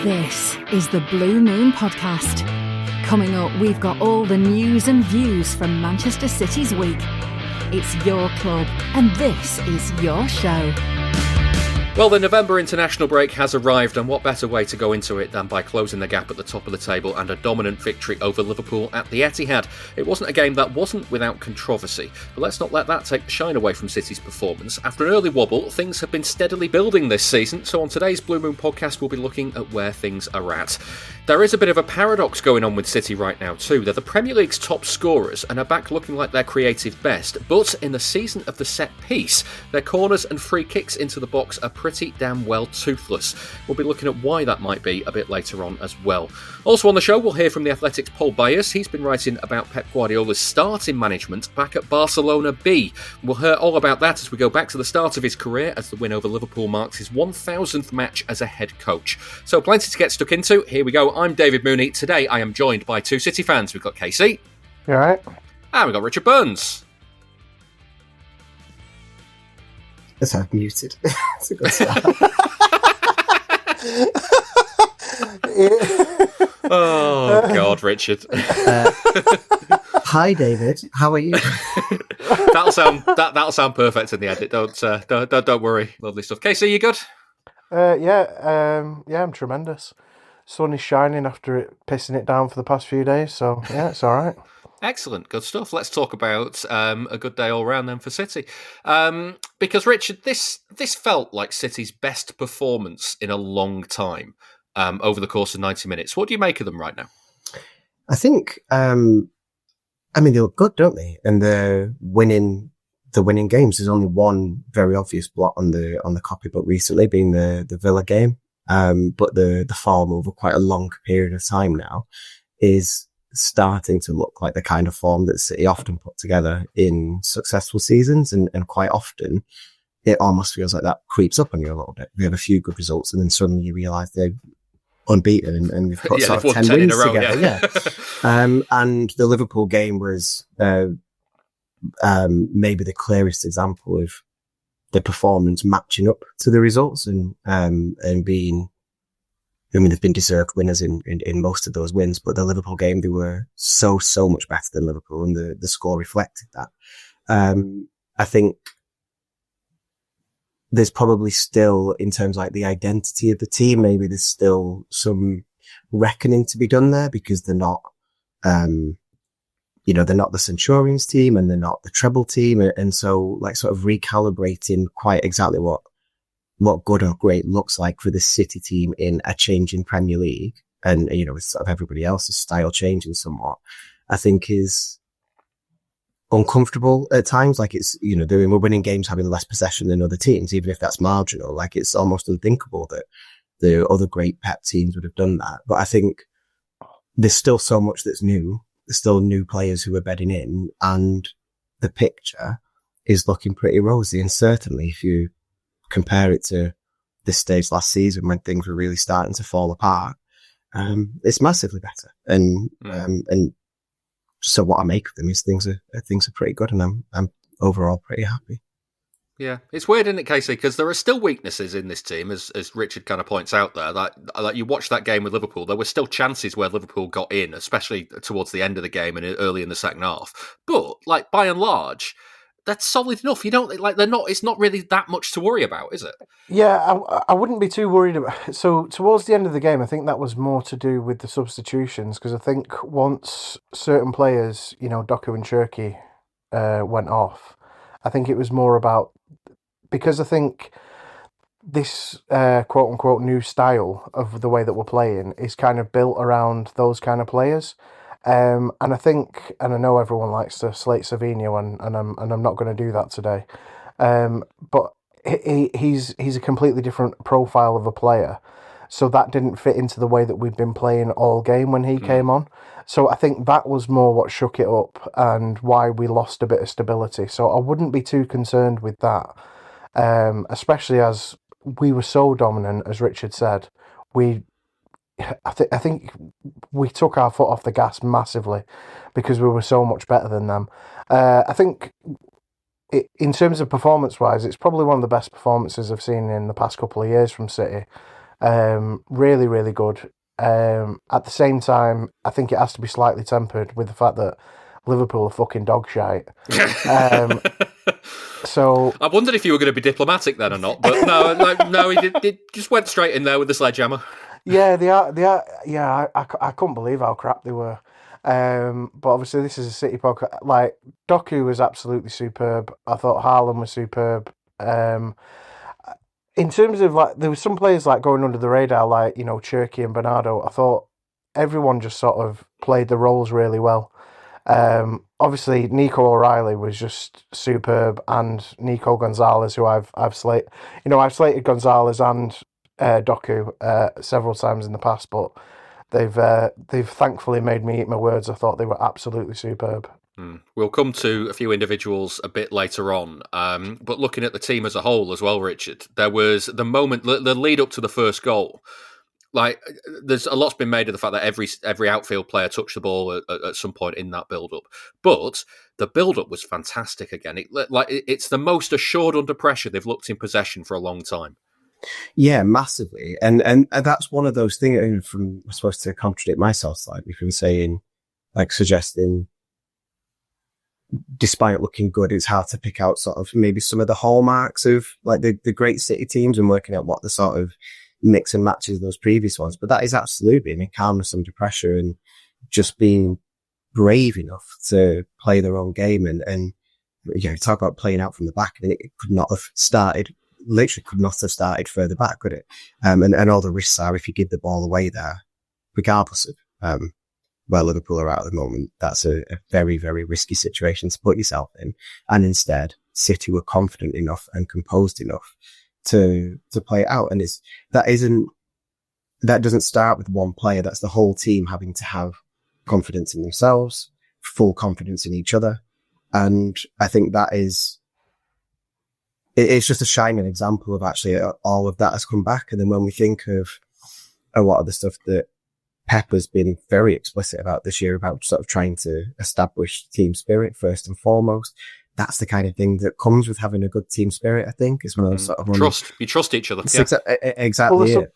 This is the Blue Moon Podcast. Coming up, we've got all the news and views from Manchester City's week. It's your club, and this is your show. Well, the November international break has arrived, and what better way to go into it than by closing the gap at the top of the table and a dominant victory over Liverpool at the Etihad. It wasn't a game that wasn't without controversy, but let's not let that take the shine away from City's performance. After an early wobble, things have been steadily building this season, so on today's Blue Moon podcast we'll be looking at where things are at. There is a bit of a paradox going on with City right now too. They're the Premier League's top scorers and are back looking like their creative best, but in the season of the set piece, their corners and free kicks into the box are pretty damn well toothless. We'll be looking at why that might be a bit later on as well. Also on the show, we'll hear from the Athletic's Paul Ballus. He's been writing about Pep Guardiola's start in management back at Barcelona B. We'll hear all about that as we go back to the start of his career as the win over Liverpool marks his 1,000th match as a head coach. So plenty to get stuck into. Here we go. I'm David Mooney. Today I am joined by two City fans. We've got Casey. You alright? And we've got Richard Burns. Let's have muted. That's a good start. Oh, God, Richard. Hi, David. How are you? That'll sound perfect in the edit. Don't worry. Lovely stuff. Casey, you good? Yeah, I'm tremendous. Sun is shining after it pissing it down for the past few days, so yeah, it's all right. Excellent, good stuff. Let's talk about a good day all round then for City. Because, Richard, this felt like City's best performance in a long time over the course of 90 minutes. What do you make of them right now? I think, they look good, don't they? And the winning games. There's only one very obvious blot on the copybook recently, being the Villa game. But the form over quite a long period of time now is starting to look like the kind of form that City often put together in successful seasons, and quite often it almost feels like that creeps up on you a little bit. We have a few good results and then suddenly you realise they're unbeaten and we've got sort of 10 wins together. Yeah. And the Liverpool game was maybe the clearest example of the performance matching up to the results and being, they've been deserved winners in most of those wins, but the Liverpool game, they were so much better than Liverpool, and the score reflected that. I think there's probably still, in terms of like the identity of the team, maybe there's still some reckoning to be done there, because they're not, they're not the Centurions team and they're not the treble team. And so like sort of recalibrating quite exactly what good or great looks like for the City team in a changing Premier League, and with sort of everybody else's style changing somewhat, I think is uncomfortable at times. Like it's, we're winning games having less possession than other teams, even if that's marginal. Like it's almost unthinkable that the other great Pep teams would have done that. But I think there's still so much that's new. There's still new players who are bedding in, and the picture is looking pretty rosy. And certainly if you compare it to this stage last season when things were really starting to fall apart, it's massively better. And so what I make of them is things are pretty good, and I'm overall pretty happy. Yeah, it's weird, isn't it, Casey? Because there are still weaknesses in this team, as Richard kind of points out there. That you watch that game with Liverpool, there were still chances where Liverpool got in, especially towards the end of the game and early in the second half. But like by and large, that's solid enough. You don't like they're not. It's not really that much to worry about, is it? Yeah, I wouldn't be too worried about. So towards the end of the game, I think that was more to do with the substitutions, because I think once certain players, Doku and Cherki, went off, I think it was more about, because I think this quote unquote new style of the way that we're playing is kind of built around those kind of players. And I think, and I know everyone likes to slate Savinho, and I'm not going to do that today. But he's a completely different profile of a player, so that didn't fit into the way that we'd been playing all game when he came on. So I think that was more what shook it up and why we lost a bit of stability. So I wouldn't be too concerned with that, especially as we were so dominant, as Richard said. I think we took our foot off the gas massively because we were so much better than them. I think in terms of performance-wise, it's probably one of the best performances I've seen in the past couple of years from City. Really, really good. At the same time, I think it has to be slightly tempered with the fact that Liverpool are fucking dog shite. So I wondered if you were going to be diplomatic then or not, but no, he just went straight in there with the sledgehammer. yeah, they are. They are. Yeah, I couldn't believe how crap they were. But obviously, this is a City podcast. Like, Doku was absolutely superb. I thought Haaland was superb. In terms of, like, there were some players like going under the radar, like, you know, Cherky and Bernardo. I thought everyone just sort of played the roles really well. Obviously, Nico O'Reilly was just superb, and Nico Gonzalez, who I've slated. You know, I've slated Gonzalez and Doku several times in the past, but they've thankfully made me eat my words. I thought they were absolutely superb. We'll come to a few individuals a bit later on, but looking at the team as a whole as well, Richard, there was the moment, the lead up to the first goal. Like, there's a lot's been made of the fact that every outfield player touched the ball at some point in that build-up, but the build-up was fantastic again. It's the most assured under pressure they've looked in possession for a long time. Yeah, massively, and that's one of those things. From I'm supposed to contradict myself slightly from saying, like, suggesting, despite looking good, it's hard to pick out sort of maybe some of the hallmarks of like the great City teams and working out what the sort of mix and matches of those previous ones. But that is absolutely, I mean, calmness under pressure and just being brave enough to play their own game. And you know, talk about playing out from the back. I mean, it could not have started further back, could it? And all the risks are if you give the ball away there, regardless of where Liverpool are at the moment. That's a very, very risky situation to put yourself in. And instead, City were confident enough and composed enough to play it out. And that doesn't start with one player. That's the whole team having to have confidence in themselves, full confidence in each other. And I think it's just a shining example of actually all of that has come back. And then when we think of a lot of the stuff that Pep has been very explicit about this year, about sort of trying to establish team spirit first and foremost, that's the kind of thing that comes with having a good team spirit, I think. It's one of those sort of trust. You trust each other. Yeah. Exactly.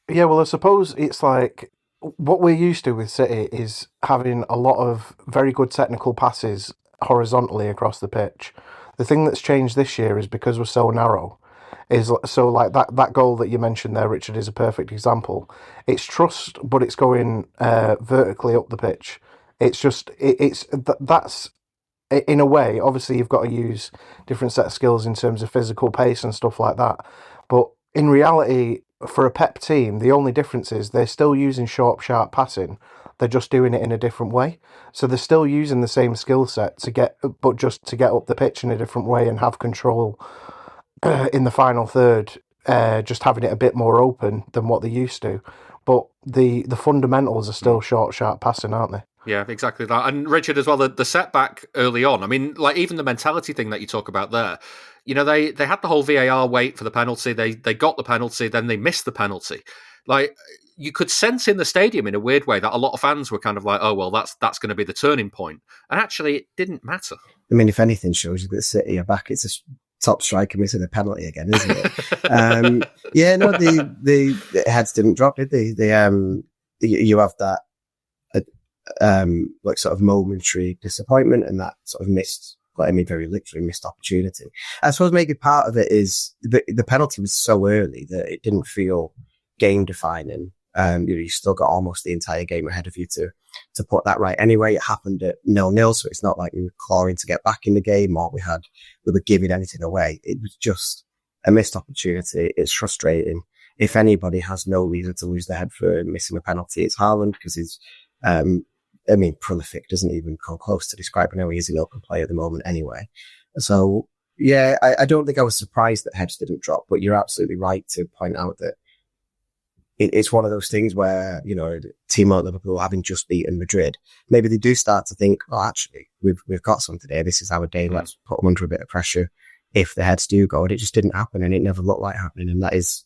Well, I suppose it's like what we're used to with City is having a lot of very good technical passes horizontally across the pitch. The thing that's changed this year is because we're so narrow. So like that goal that you mentioned there, Richard, is a perfect example. It's trust, but it's going vertically up the pitch. It's just that's in a way. Obviously, you've got to use different set of skills in terms of physical pace and stuff like that. But in reality, for a Pep team, the only difference is they're still using short, sharp passing. They're just doing it in a different way. So they're still using the same skill set but just to get up the pitch in a different way and have control in the final third, just having it a bit more open than what they used to. But the fundamentals are still short, sharp passing, aren't they? Yeah, exactly that. And Richard, as well, the setback early on, I mean, like even the mentality thing that you talk about there, you know, they had the whole VAR wait for the penalty. They got the penalty, then they missed the penalty. Like, you could sense in the stadium in a weird way that a lot of fans were kind of like, oh, well, that's going to be the turning point. And actually, it didn't matter. I mean, if anything shows you that City are back, it's a top striker missing a penalty again, isn't it? Yeah, no, the heads didn't drop, did they? You have that like sort of momentary disappointment and that sort of very literally missed opportunity. I suppose maybe part of it is the penalty was so early that it didn't feel game defining. You still got almost the entire game ahead of you to put that right. Anyway, it happened at 0-0, so it's not like we were clawing to get back in the game or we were giving anything away. It was just a missed opportunity. It's frustrating. If anybody has no reason to lose their head for missing a penalty, it's Haaland, because he's, prolific doesn't even come close to describing how he is an open play at the moment anyway. So, yeah, I don't think I was surprised that heads didn't drop, but you're absolutely right to point out that it's one of those things where, you know, team like Liverpool, having just beaten Madrid, maybe they do start to think, oh, actually, we've got some today. This is our day. Let's put them under a bit of pressure if the heads do go. And it just didn't happen, and it never looked like happening. And that is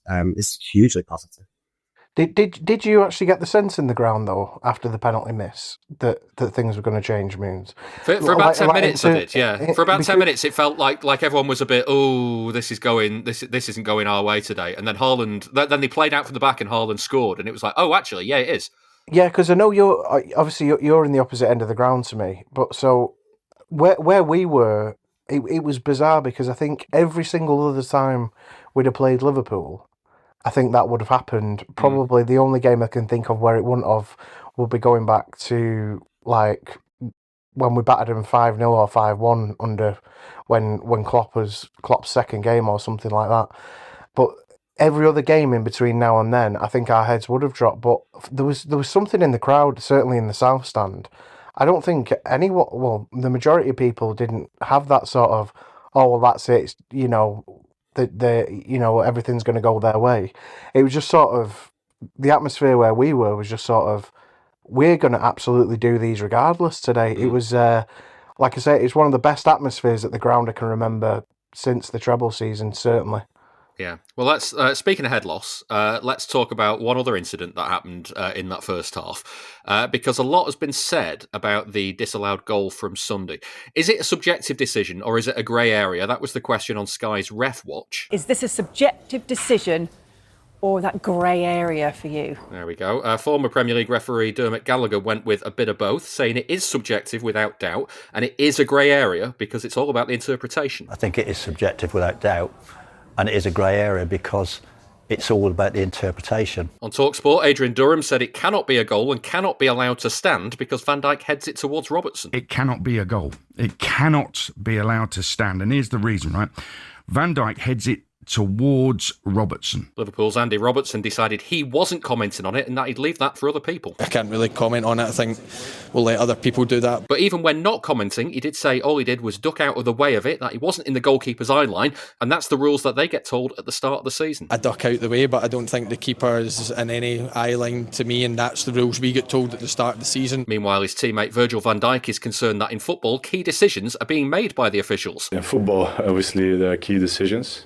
hugely positive. Did you actually get the sense in the ground though after the penalty miss that things were going to change, Moons? For about 10 minutes, I did. Yeah, for about 10 minutes, it felt like everyone was a bit, this isn't going our way today. And then Haaland, then they played out from the back, and Haaland scored, and it was like, oh, actually, yeah, it is. Yeah, because I know you're in the opposite end of the ground to me, but so where we were, it was bizarre because I think every single other time we'd have played Liverpool, I think that would have happened. Probably the only game I can think of where it wouldn't have would be going back to like when we battered them 5-0 or 5-1 under when Klopp's second game or something like that. But every other game in between now and then, I think our heads would have dropped. But there was something in the crowd, certainly in the South Stand. I don't think the majority of people didn't have that sort of, oh, well, that's it, everything's going to go their way. It was just sort of, the atmosphere where we were was just sort of, we're going to absolutely do these regardless today. It was, like I say, it's one of the best atmospheres at the ground I can remember since the treble season, certainly. Yeah. Well, let's speaking of head loss, let's talk about one other incident that happened in that first half, because a lot has been said about the disallowed goal from Sunday. Is it a subjective decision or is it a grey area? That was the question on Sky's Ref Watch. Is this a subjective decision or that grey area for you? There we go. Former Premier League referee Dermot Gallagher went with a bit of both, saying it is subjective without doubt, and it is a grey area because it's all about the interpretation. I think it is subjective without doubt. And it is a grey area because it's all about the interpretation. On TalkSport, Adrian Durham said it cannot be a goal and cannot be allowed to stand because Van Dijk heads it towards Robertson. It cannot be a goal. It cannot be allowed to stand. And here's the reason, right? Van Dijk heads it towards Robertson. Liverpool's Andy Robertson decided he wasn't commenting on it and that he'd leave that for other people. I can't really comment on it. I think we'll let other people do that. But even when not commenting, he did say all he did was duck out of the way of it, that he wasn't in the goalkeeper's eye line, and that's the rules that they get told at the start of the season. I duck out the way, but I don't think the keeper is in any eye line to me, and that's the rules we get told at the start of the season. Meanwhile, his teammate Virgil van Dijk is concerned that in football, key decisions are being made by the officials. In football, obviously, there are key decisions.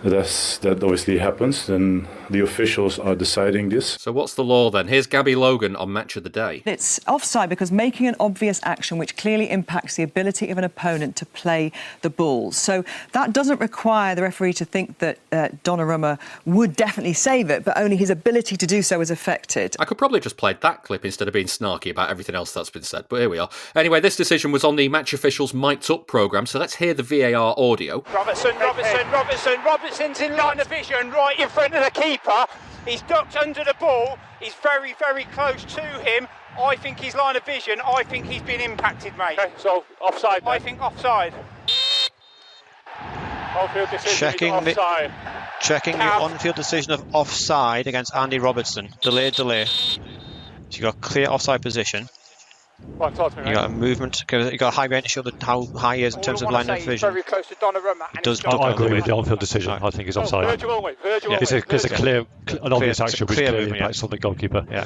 That obviously happens, then the officials are deciding this. So what's the law then? Here's Gabby Logan on Match of the Day. It's offside because making an obvious action which clearly impacts the ability of an opponent to play the ball. So that doesn't require the referee to think that Donnarumma would definitely save it, but only his ability to do so is affected. I could probably just play that clip instead of being snarky about everything else that's been said, but here we are. Anyway, this decision was on the Match Officials Mic'd Up programme, so let's hear the VAR audio. Robertson's in line of vision right in front of the keeper. He's ducked under the ball. He's very, very close to him. I think he's line of vision. I think he's been impacted, mate. Okay, so offside then. I think offside. On-field decision checking the on-field decision of offside against Andy Robertson. Delay. So you got clear offside position. Right, talk to me, you got a movement. You got a high range to show how high he is in terms of line of vision. Very close to Donnarumma. I agree with the on-field decision. I think he's offside. It's a clear, an obvious action which clearly impacts on the goalkeeper. Yeah.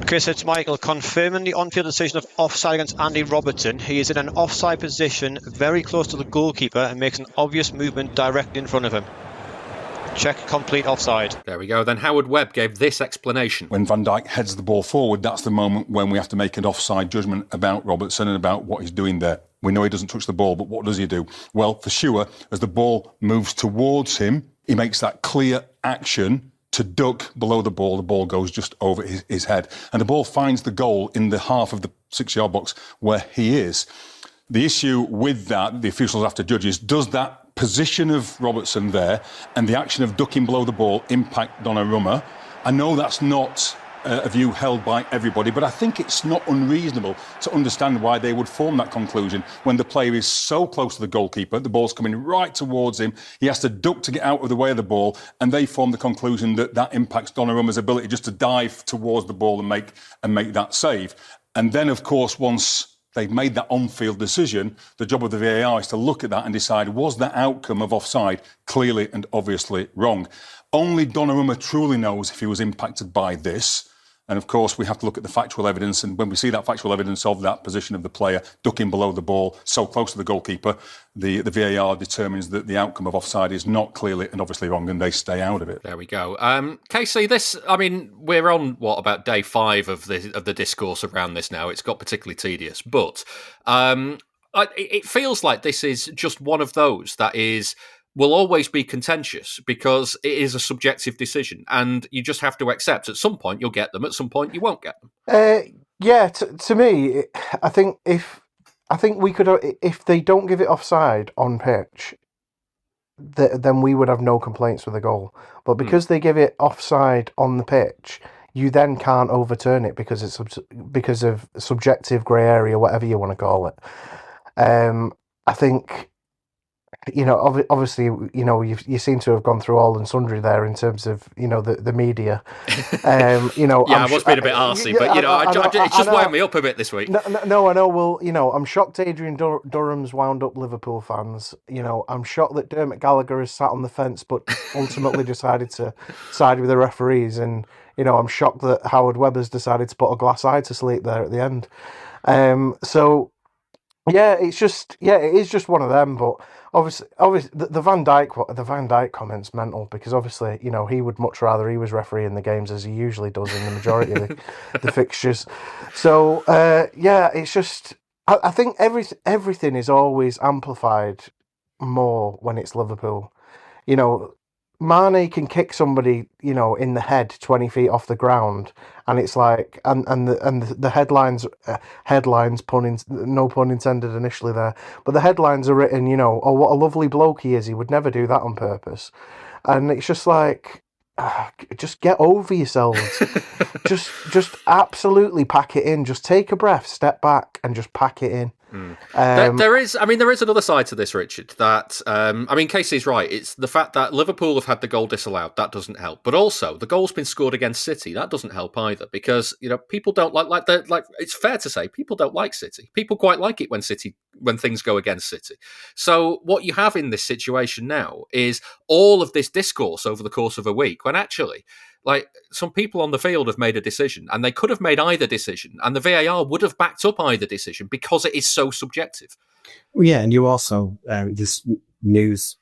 Chris, it's Michael confirming the on-field decision of offside against Andy Robertson. He is in an offside position, very close to the goalkeeper, and makes an obvious movement directly in front of him. Check complete offside. There we go. Then Howard Webb gave this explanation. When Van Dijk heads the ball forward, that's the moment when we have to make an offside judgment about Robertson and about what he's doing there. We know he doesn't touch the ball, but what does he do? Well, for sure, as the ball moves towards him, he makes that clear action to duck below the ball goes just over his head. And the ball finds the goal in the half of the 6-yard box where he is. The issue with that, the officials have to judge, is does that position of Robertson there and the action of ducking below the ball impact Donnarumma? I know that's not a view held by everybody, but I think it's not unreasonable to understand why they would form that conclusion when the player is so close to the goalkeeper, the ball's coming right towards him, he has to duck to get out of the way of the ball, and they form the conclusion that that impacts Donnarumma's ability just to dive towards the ball and make that save. And then, of course, once they've made that on-field decision, the job of the VAR is to look at that and decide, was that outcome of offside clearly and obviously wrong? Only Donnarumma truly knows if he was impacted by this. And of course, we have to look at the factual evidence. And when we see that factual evidence of that position of the player ducking below the ball, so close to the goalkeeper, the VAR determines that the outcome of offside is not clearly and obviously wrong, and they stay out of it. There we go. Casey, we're on about day 5 of the discourse around this now. It's got particularly tedious, but it feels like this is just one of those that will always be contentious because it is a subjective decision, and you just have to accept at some point you'll get them, at some point you won't get them. To me, I think we could, if they don't give it offside on pitch, then we would have no complaints with the goal. But because they give it offside on the pitch, you then can't overturn it because of subjective grey area, whatever you want to call it. I think, obviously, you seem to have gone through all and sundry there in terms of, the media. I was being a bit arsey, but it's just wound me up a bit this week. No, I know. Well, I'm shocked Adrian Durham's wound up Liverpool fans. I'm shocked that Dermot Gallagher has sat on the fence, but ultimately decided to side with the referees. And I'm shocked that Howard Webber's decided to put a glass eye to sleep there at the end. It is just one of them. But obviously, the Van Dijk comment's mental because obviously, he would much rather he was refereeing the games as he usually does in the majority of the fixtures. So it's just I think everything is always amplified more when it's Liverpool. Mane can kick somebody, in the head 20 feet off the ground, and it's like, and the headlines, no pun intended initially there, but the headlines are written, oh, what a lovely bloke he is. He would never do that on purpose, and it's just like, just get over yourselves. just absolutely pack it in. Just take a breath, step back, and just pack it in. There is another side to this, Richard, that, Casey's right. It's the fact that Liverpool have had the goal disallowed. That doesn't help. But also, the goal's been scored against City. That doesn't help either because, people don't like it's fair to say, people don't like City. People quite like it when things go against City. So what you have in this situation now is all of this discourse over the course of a week when actually, some people on the field have made a decision and they could have made either decision and the VAR would have backed up either decision because it is so subjective. Well, yeah, and you also, this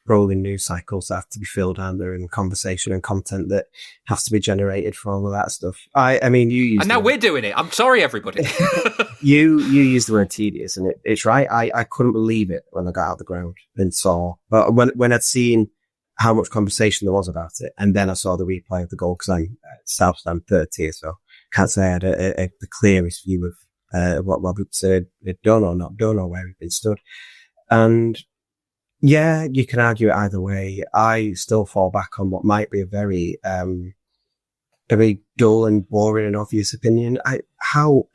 rolling news cycles have to be filled out there and conversation and content that has to be generated for all of that stuff. You and now we're doing it. I'm sorry, everybody. You used the word tedious and it's right. I couldn't believe it when I got out of the ground and saw, but when I'd seen how much conversation there was about it. And then I saw the replay of the goal because I'm South Stand third tier, so can't say I had the clearest view of what Robertson had done or not done or where he'd been stood. And yeah, you can argue it either way. I still fall back on what might be a very dull and boring and obvious opinion. How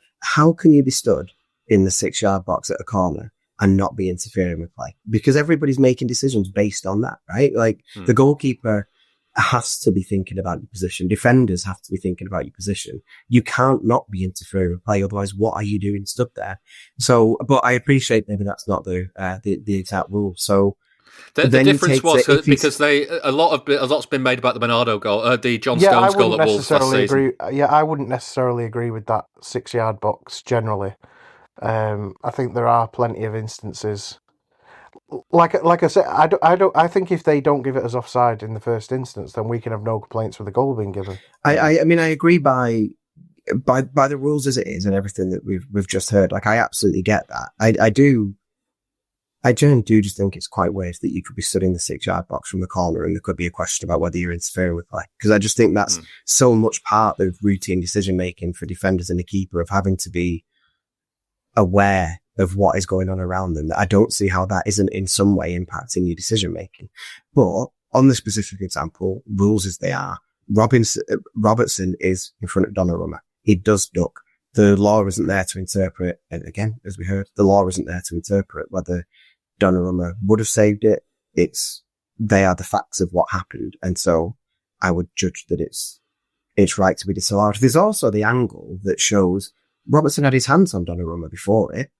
can you be stood in the 6-yard box at a corner and not be interfering with play? Because everybody's making decisions based on that, right? The goalkeeper has to be thinking about your position. Defenders have to be thinking about your position. You can't not be interfering with play. Otherwise, what are you doing stood there? So, but I appreciate maybe that's not the exact rule. So the difference was because a lot's been made about the Bernardo goal, the John Stones goal at Wolves last season. I wouldn't necessarily agree with that 6-yard box generally. I think there are plenty of instances. Like I said, I think if they don't give it as offside in the first instance, then we can have no complaints with the goal being given. I agree by the rules as it is and everything that we've just heard. I absolutely get that. I generally do just think it's quite weird that you could be stood in the 6-yard box from the corner and there could be a question about whether you're interfering with play. Because I just think that's so much part of routine decision making for defenders and the keeper of having to be aware of what is going on around them. That I don't see how that isn't in some way impacting your decision making. But on the specific example, rules as they are, Robertson is in front of Donnarumma. He does duck. The law isn't there to interpret, and again, as we heard, the law isn't there to interpret whether Donnarumma would have saved it. They are the facts of what happened. And so I would judge that it's right to be disallowed. There's also the angle that shows Robertson had his hands on Donnarumma before it.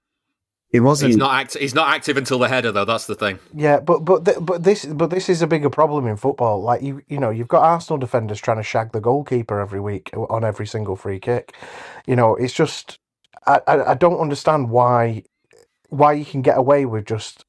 It wasn't. He's not active until the header, though. That's the thing. Yeah, but this is a bigger problem in football. Like you've got Arsenal defenders trying to shag the goalkeeper every week on every single free kick. It's just I don't understand why you can get away with just.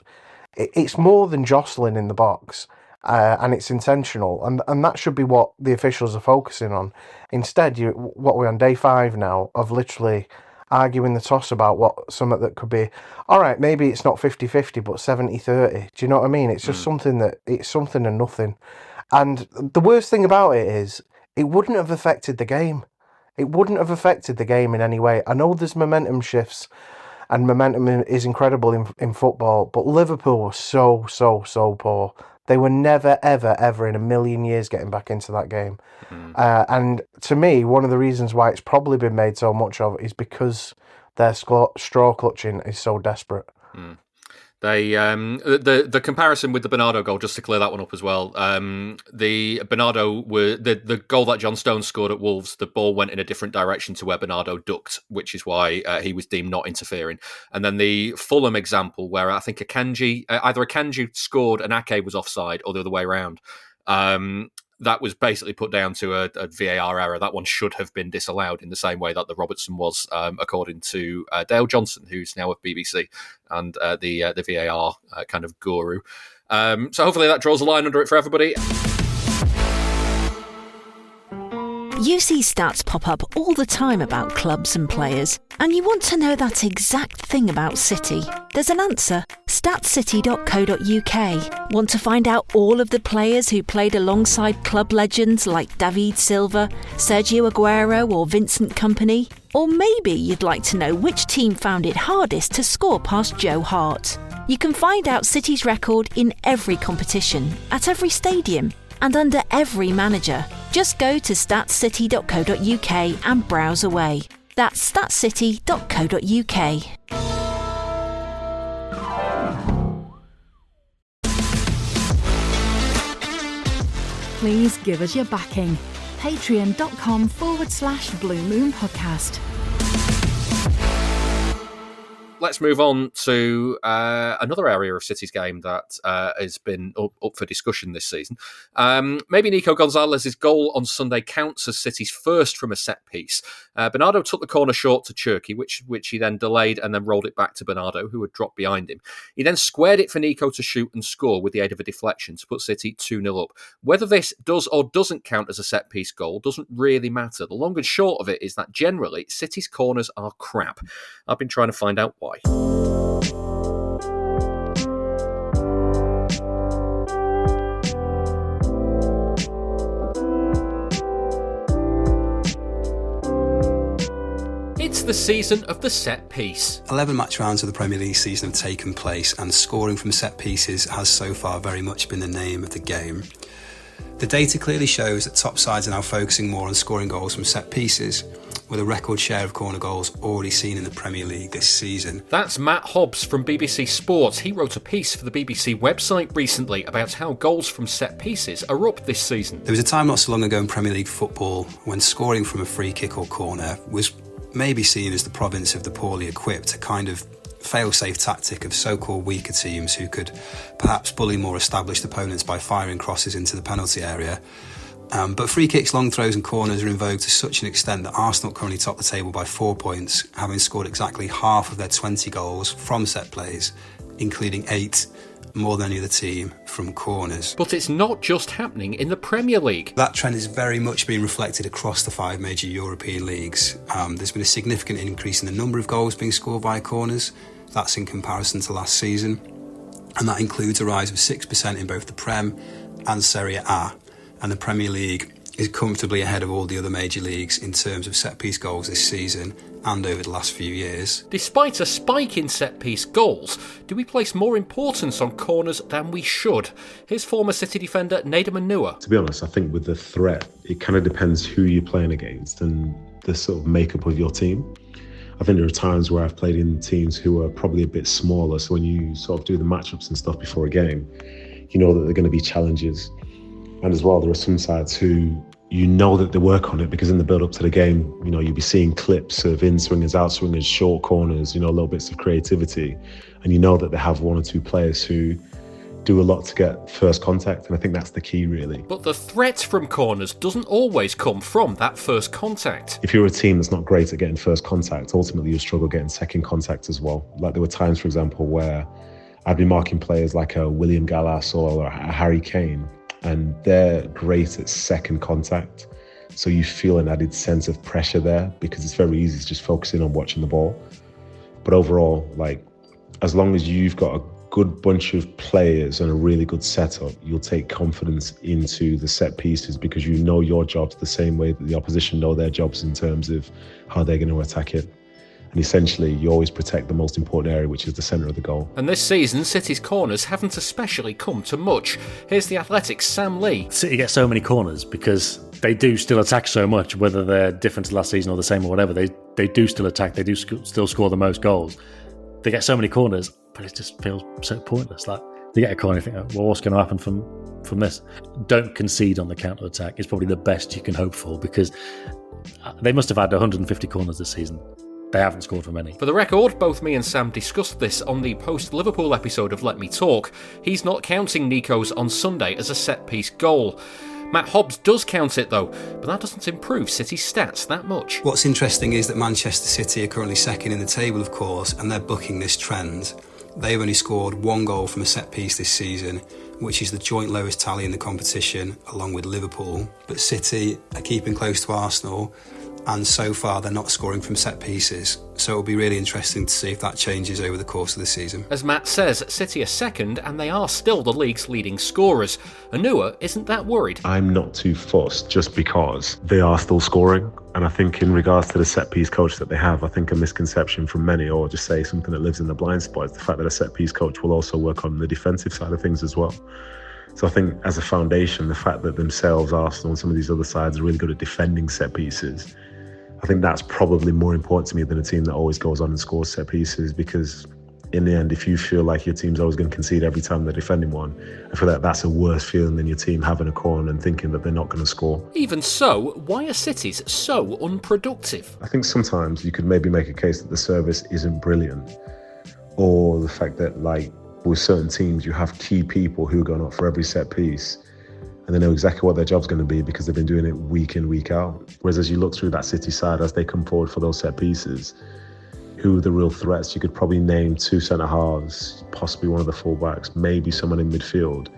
It's more than jostling in the box, and it's intentional, and that should be what the officials are focusing on. Instead, what we're on day 5 now of literally arguing the toss about what something that could be, all right, maybe it's not 50-50, but 70-30. Do you know what I mean? It's just something and nothing. And the worst thing about it is it wouldn't have affected the game. It wouldn't have affected the game in any way. I know there's momentum shifts, and momentum is incredible in football, but Liverpool was so poor. They were never, ever, ever in a million years getting back into that game. And to me, one of the reasons why it's probably been made so much of is because their straw clutching is so desperate. They the comparison with the Bernardo goal, just to clear that one up as well. The goal that John Stones scored at Wolves, the ball went in a different direction to where Bernardo ducked, which is why he was deemed not interfering. And then the Fulham example, where I think either Akanji scored and Ake was offside, or the other way around. That was basically put down to a VAR error. That one should have been disallowed in the same way that the Robertson was, according to Dale Johnson, who's now at BBC and the VAR kind of guru. So hopefully that draws a line under it for everybody. You see stats pop up all the time about clubs and players, and you want to know that exact thing about City. There's an answer. Statscity.co.uk. Want to find out all of the players who played alongside club legends like David Silva, Sergio Aguero or Vincent Kompany? Or maybe you'd like to know which team found it hardest to score past Joe Hart. You can find out City's record in every competition, at every stadium, and under every manager. Just go to statscity.co.uk and browse away. That's statscity.co.uk. Please give us your backing. Patreon.com/Blue Moon Podcast. Let's move on to another area of City's game that has been up for discussion this season. Maybe Nico Gonzalez's goal on Sunday counts as City's first from a set piece. Bernardo took the corner short to Cherki, which he then delayed and then rolled it back to Bernardo, who had dropped behind him. He then squared it for Nico to shoot and score with the aid of a deflection to put City 2-0 up. Whether this does or doesn't count as a set piece goal doesn't really matter. The long and short of it is that generally City's corners are crap. I've been trying to find out why. It's the season of the set piece. 11 match rounds of the Premier League season have taken place, and scoring from set pieces has so far very much been the name of the game. The data clearly shows that top sides are now focusing more on scoring goals from set pieces, with a record share of corner goals already seen in the Premier League this season. That's Matt Hobbs from BBC Sports. He wrote a piece for the BBC website recently about how goals from set pieces are up this season. There was a time not so long ago in Premier League football when scoring from a free kick or corner was maybe seen as the province of the poorly equipped, a kind of fail-safe tactic of so-called weaker teams who could perhaps bully more established opponents by firing crosses into the penalty area. But free kicks, long throws and corners are in vogue to such an extent that Arsenal currently top the table by 4 points, having scored exactly half of their 20 goals from set plays, including 8, more than any other team, from corners. But it's not just happening in the Premier League. That trend is very much being reflected across the 5 major European leagues. There's been a significant increase in the number of goals being scored by corners. That's in comparison to last season. And that includes a rise of 6% in both the Prem and Serie A. And the Premier League is comfortably ahead of all the other major leagues in terms of set-piece goals this season and over the last few years. Despite a spike in set-piece goals, do we place more importance on corners than we should? Here's former City defender Nedum Onuoha. To be honest, I think with the threat, it kind of depends who you're playing against and the sort of makeup of your team. I think there are times where I've played in teams who are probably a bit smaller, so when you sort of do the matchups and stuff before a game, you know that there are going to be challenges. And as well, there are some sides who you know that they work on it, because in the build up to the game, you'll be seeing clips of in-swingers, out-swingers, short corners, little bits of creativity. And you know that they have one or two players who do a lot to get first contact, and I think that's the key, really. But the threat from corners doesn't always come from that first contact. If you're a team that's not great at getting first contact, ultimately you'll struggle getting second contact as well. Like there were times, for example, where I'd be marking players like a William Gallas or a Harry Kane, and they're great at second contact. So you feel an added sense of pressure there, because it's very easy to just focus in on watching the ball. But overall, as long as you've got a good bunch of players and a really good setup, you'll take confidence into the set pieces, because you know your jobs the same way that the opposition know their jobs in terms of how they're going to attack it. And essentially, you always protect the most important area, which is the centre of the goal. And this season, City's corners haven't especially come to much. Here's the Athletic's Sam Lee. City get so many corners because they do still attack so much, whether they're different to last season or the same or whatever. They do still attack. They do still score the most goals. They get so many corners, but it just feels so pointless. Like, they get a corner, you think, well, what's going to happen from this? Don't concede on the counter-attack. It's probably the best you can hope for, because they must have had 150 corners this season. They haven't scored from any. For the record, both me and Sam discussed this on the post-Liverpool episode of Let Me Talk. He's not counting Nico's on Sunday as a set-piece goal. Matt Hobbs does count it though, but that doesn't improve City's stats that much. What's interesting is that Manchester City are currently second in the table, of course, and they're bucking this trend. They've only scored one goal from a set-piece this season, which is the joint lowest tally in the competition, along with Liverpool. But City are keeping close to Arsenal, and so far they're not scoring from set pieces. So it'll be really interesting to see if that changes over the course of the season. As Matt says, City are second and they are still the league's leading scorers. Onuoha isn't that worried. I'm not too fussed, just because they are still scoring. And I think in regards to the set-piece coach that they have, I think a misconception from many, or just say something that lives in the blind spot, is the fact that a set-piece coach will also work on the defensive side of things as well. So I think as a foundation, the fact that themselves, Arsenal and some of these other sides are really good at defending set pieces, I think that's probably more important to me than a team that always goes on and scores set pieces, because in the end, if you feel like your team's always going to concede every time they're defending one, I feel like that's a worse feeling than your team having a corner and thinking that they're not going to score. Even so, why are City's so unproductive? I think sometimes you could maybe make a case that the service isn't brilliant, or the fact that, with certain teams, you have key people who are going up for every set piece, and they know exactly what their job's going to be because they've been doing it week in, week out. Whereas as you look through that City side, as they come forward for those set pieces, who are the real threats? You could probably name two centre-halves, possibly one of the full-backs, maybe someone in midfield.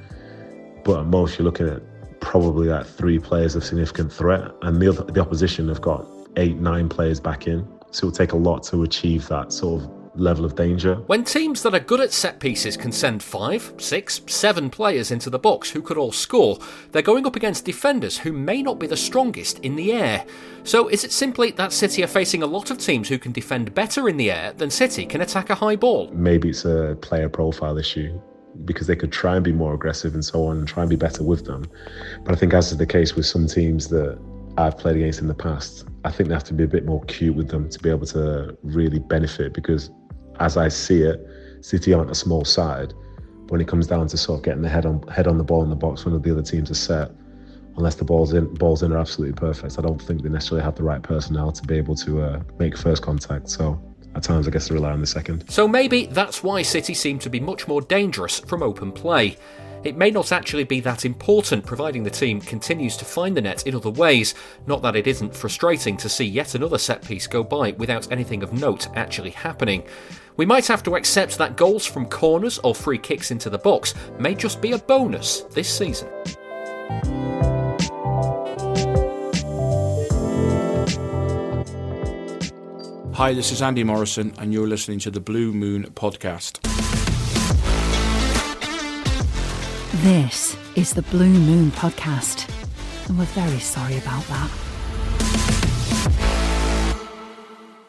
But at most, you're looking at probably three players of significant threat, and the opposition have got 8-9 players back in. So it will take a lot to achieve that sort of level of danger. When teams that are good at set pieces can send 5, 6, 7 players into the box who could all score, they're going up against defenders who may not be the strongest in the air. So is it simply that City are facing a lot of teams who can defend better in the air than City can attack a high ball? Maybe it's a player profile issue, because they could try and be more aggressive and so on and try and be better with them. But I think, as is the case with some teams that I've played against in the past, I think they have to be a bit more cute with them to be able to really benefit, because as I see it, City aren't a small side. But when it comes down to sort of getting the head on the ball in the box when the other teams are set, unless the balls in are absolutely perfect, I don't think they necessarily have the right personnel to be able to make first contact. So at times, I guess they rely on the second. So maybe that's why City seem to be much more dangerous from open play. It may not actually be that important, providing the team continues to find the net in other ways. Not that it isn't frustrating to see yet another set piece go by without anything of note actually happening. We might have to accept that goals from corners or free kicks into the box may just be a bonus this season. Hi, this is Andy Morrison, and you're listening to the Blue Moon Podcast. This is the Blue Moon Podcast, and we're very sorry about that.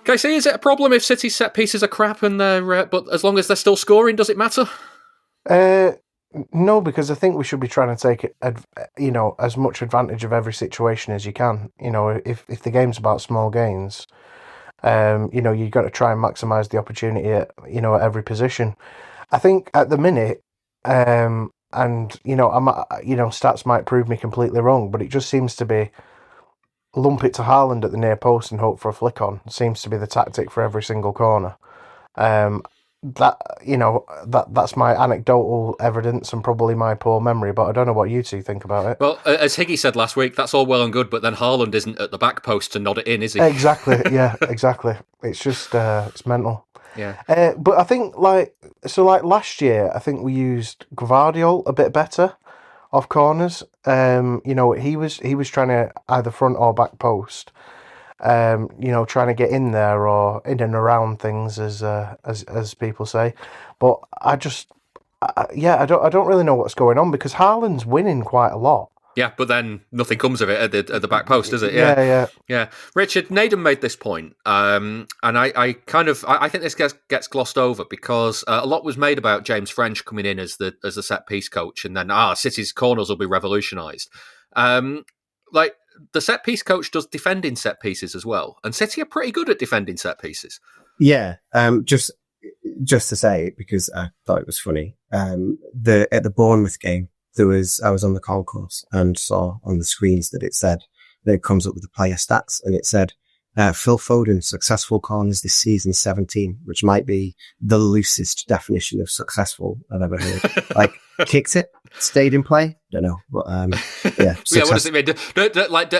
Casey, is it a problem if City's set pieces are crap and but as long as they're still scoring, does it matter? No, because I think we should be trying to take as much advantage of every situation as you can. If the game's about small gains, you've got to try and maximise the opportunity at every position. I think at the minute, stats might prove me completely wrong, but it just seems to be lump it to Haaland at the near post and hope for a flick on. Seems to be the tactic for every single corner. That's my anecdotal evidence and probably my poor memory, but I don't know what you two think about it. Well, as Higgy said last week, that's all well and good, but then Haaland isn't at the back post to nod it in, is he? Exactly, yeah, exactly. It's just, it's mental. Yeah. But I think, last year, I think we used Gvardiol a bit better off corners. He was trying to either front or back post. Trying to get in there or in and around things, as people say. But I don't really know what's going on because Haaland's winning quite a lot. Yeah, but then nothing comes of it at the back post, does it? Yeah. Richard, Nedum made this point, and I think this gets glossed over because a lot was made about James French coming in as the set piece coach, and then City's corners will be revolutionised. The set piece coach does defending set pieces as well, and City are pretty good at defending set pieces. Yeah, just to say it because I thought it was funny. At the Bournemouth game, I was on the concourse and saw on the screens that it comes up with the player stats, and it said Phil Foden successful corners this season 17, which might be the loosest definition of successful I've ever heard. Kicked it, stayed in play. Don't know, but yeah. What does it mean?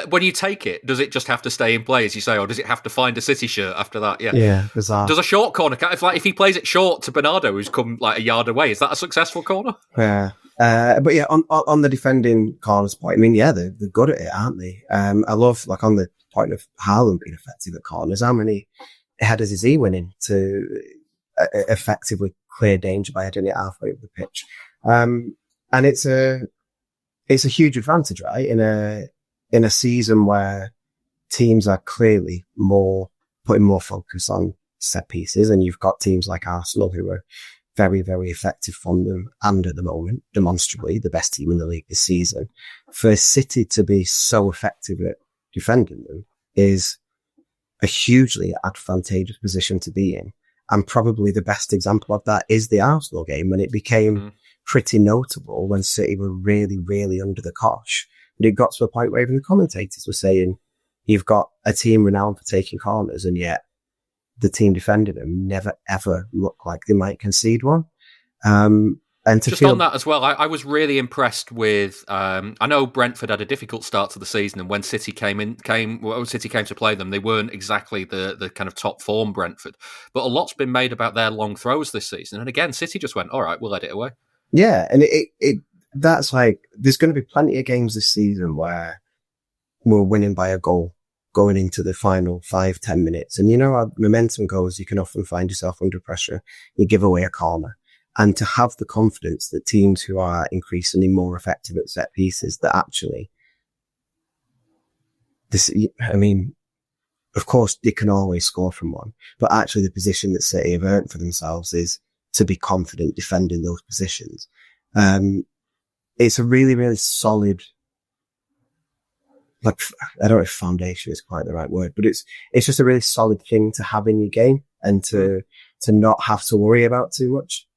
When you take it, does it just have to stay in play, as you say, or does it have to find a City shirt after that? Yeah, bizarre. Does a short corner, if he plays it short to Bernardo, who's come a yard away, is that a successful corner? Yeah. But yeah, on the defending corners point, I mean, yeah, they're good at it, aren't they? I love, on the point of Haaland being effective at corners, how many headers is he winning to effectively clear danger by heading it halfway up the pitch? And it's a huge advantage, right? In a season where teams are clearly putting more focus on set pieces, and you've got teams like Arsenal who are very, very effective from them, and at the moment, demonstrably the best team in the league this season. For City to be so effective at defending them is a hugely advantageous position to be in. And probably the best example of that is the Arsenal game, when it became pretty notable when City were really, really under the cosh. And it got to a point where even the commentators were saying, you've got a team renowned for taking corners, and yet the team defending them never, ever looked like they might concede one. And to just on that as well, I was really impressed with. I know Brentford had a difficult start to the season, and when City came to play them, they weren't exactly the kind of top form Brentford. But a lot's been made about their long throws this season, and again, City just went, all right, we'll let it away. Yeah, and that's there's going to be plenty of games this season where we're winning by a goal going into the final 5-10 minutes, and how momentum goes, you can often find yourself under pressure. You give away a corner. And to have the confidence that teams who are increasingly more effective at set pieces, that actually, of course, they can always score from one, but actually the position that City have earned for themselves is to be confident defending those positions. It's a really, really solid, I don't know if foundation is quite the right word, but it's just a really solid thing to have in your game and to not have to worry about too much.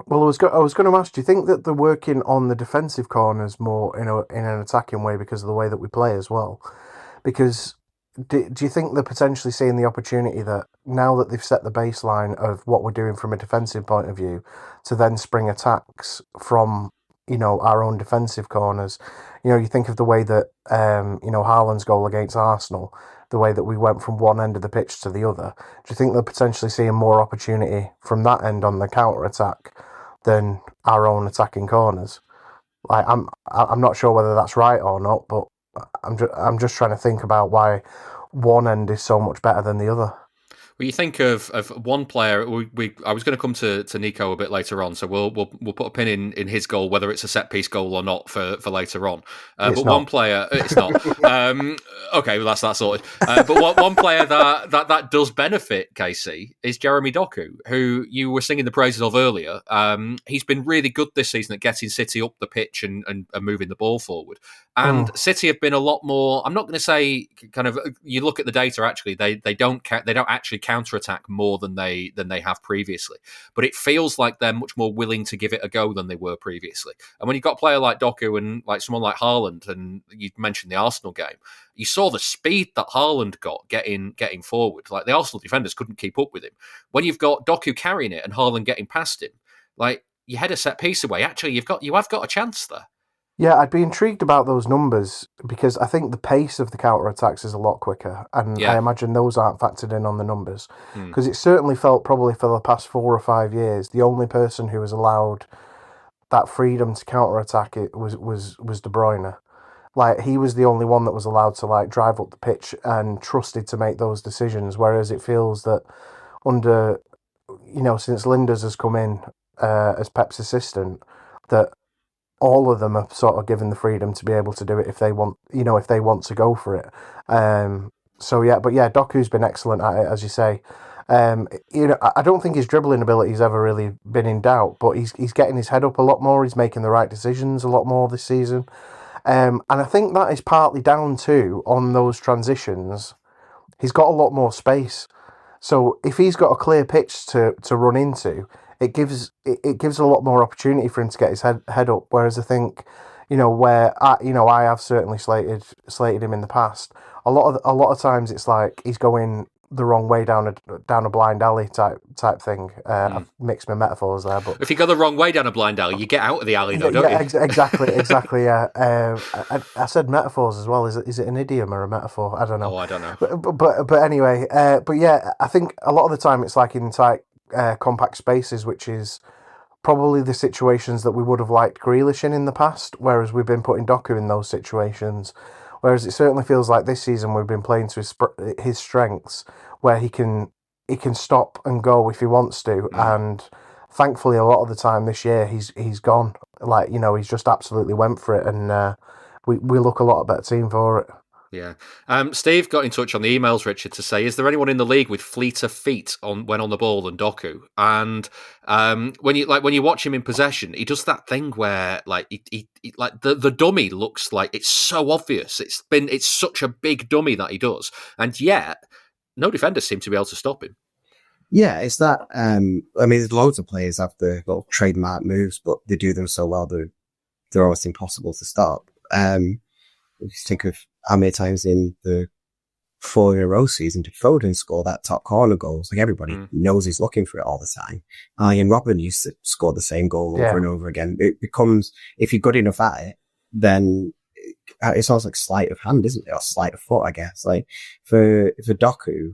Well, I was going to ask, do you think that they're working on the defensive corners more in an attacking way because of the way that we play as well? Because do you think they're potentially seeing the opportunity that now that they've set the baseline of what we're doing from a defensive point of view, to then spring attacks from our own defensive corners? You think of the way that Haaland's goal against Arsenal, the way that we went from one end of the pitch to the other. Do you think they're potentially seeing more opportunity from that end on the counter attack than our own attacking corners? I'm not sure whether that's right or not, but I'm just trying to think about why one end is so much better than the other. Well, you think of one player. I was going to come to Nico a bit later on, so we'll put a pin in his goal, whether it's a set piece goal or not for later on. But not. One player, it's not. Okay, well that's that sorted. But one player that does benefit KC is Jeremy Doku, who you were singing the praises of earlier. He's been really good this season at getting City up the pitch and moving the ball forward. And City have been a lot more. I'm not going to say kind of. You look at the data. Actually, they don't actually counter-attack more than they have previously. But it feels like they're much more willing to give it a go than they were previously. And when you've got a player like Doku and like someone like Haaland, and you mentioned the Arsenal game, you saw the speed that Haaland got getting forward. Like the Arsenal defenders couldn't keep up with him. When you've got Doku carrying it and Haaland getting past him, like you head a set piece away. Actually, you have got a chance there. Yeah, I'd be intrigued about those numbers because I think the pace of the counter-attacks is a lot quicker, and I imagine those aren't factored in on the numbers because it certainly felt probably for the past 4 or 5 years the only person who was allowed that freedom to counter-attack it was De Bruyne. Like he was the only one that was allowed to like drive up the pitch and trusted to make those decisions, whereas it feels that under, since Linders has come in as Pep's assistant, that all of them are sort of given the freedom to be able to do it if they want, if they want to go for it. Doku's been excellent at it, as you say. I don't think his dribbling ability's ever really been in doubt, but he's getting his head up a lot more. He's making the right decisions a lot more this season. And I think that is partly down to, on those transitions, he's got a lot more space. So if he's got a clear pitch to run into, it gives a lot more opportunity for him to get his head up. Whereas I think, I have certainly slated him in the past. A lot of times it's like he's going the wrong way down a blind alley type thing. I've mixed my metaphors there, but if you go the wrong way down a blind alley, you get out of the alley, though, don't you? Exactly. Yeah. I said metaphors as well. Is it an idiom or a metaphor? I don't know. Oh, I don't know. But anyway, I think a lot of the time it's like in tight, compact spaces, which is probably the situations that we would have liked Grealish in the past, whereas we've been putting Doku in those situations. Whereas it certainly feels like this season we've been playing to his strengths, where he can stop and go if he wants to, and thankfully a lot of the time this year he's gone. Like he's just absolutely went for it, and we look a lot better team for it. Yeah. Steve got in touch on the emails, Richard, to say, is there anyone in the league with fleeter feet when on the ball than Doku? And when you watch him in possession, he does that thing where like he like the dummy looks like it's so obvious. It's such a big dummy that he does, and yet no defenders seem to be able to stop him. Yeah, it's that. There's loads of players have the little trademark moves, but they do them so well they're almost impossible to stop. Just think of how many times in the 4 in a row season did Foden score that top corner goals? Like everybody knows he's looking for it all the time. Ian Robin used to score the same goal over and over again. It becomes, if you're good enough at it, then it's almost like sleight of hand, isn't it? Or sleight of foot, I guess. Like for Doku,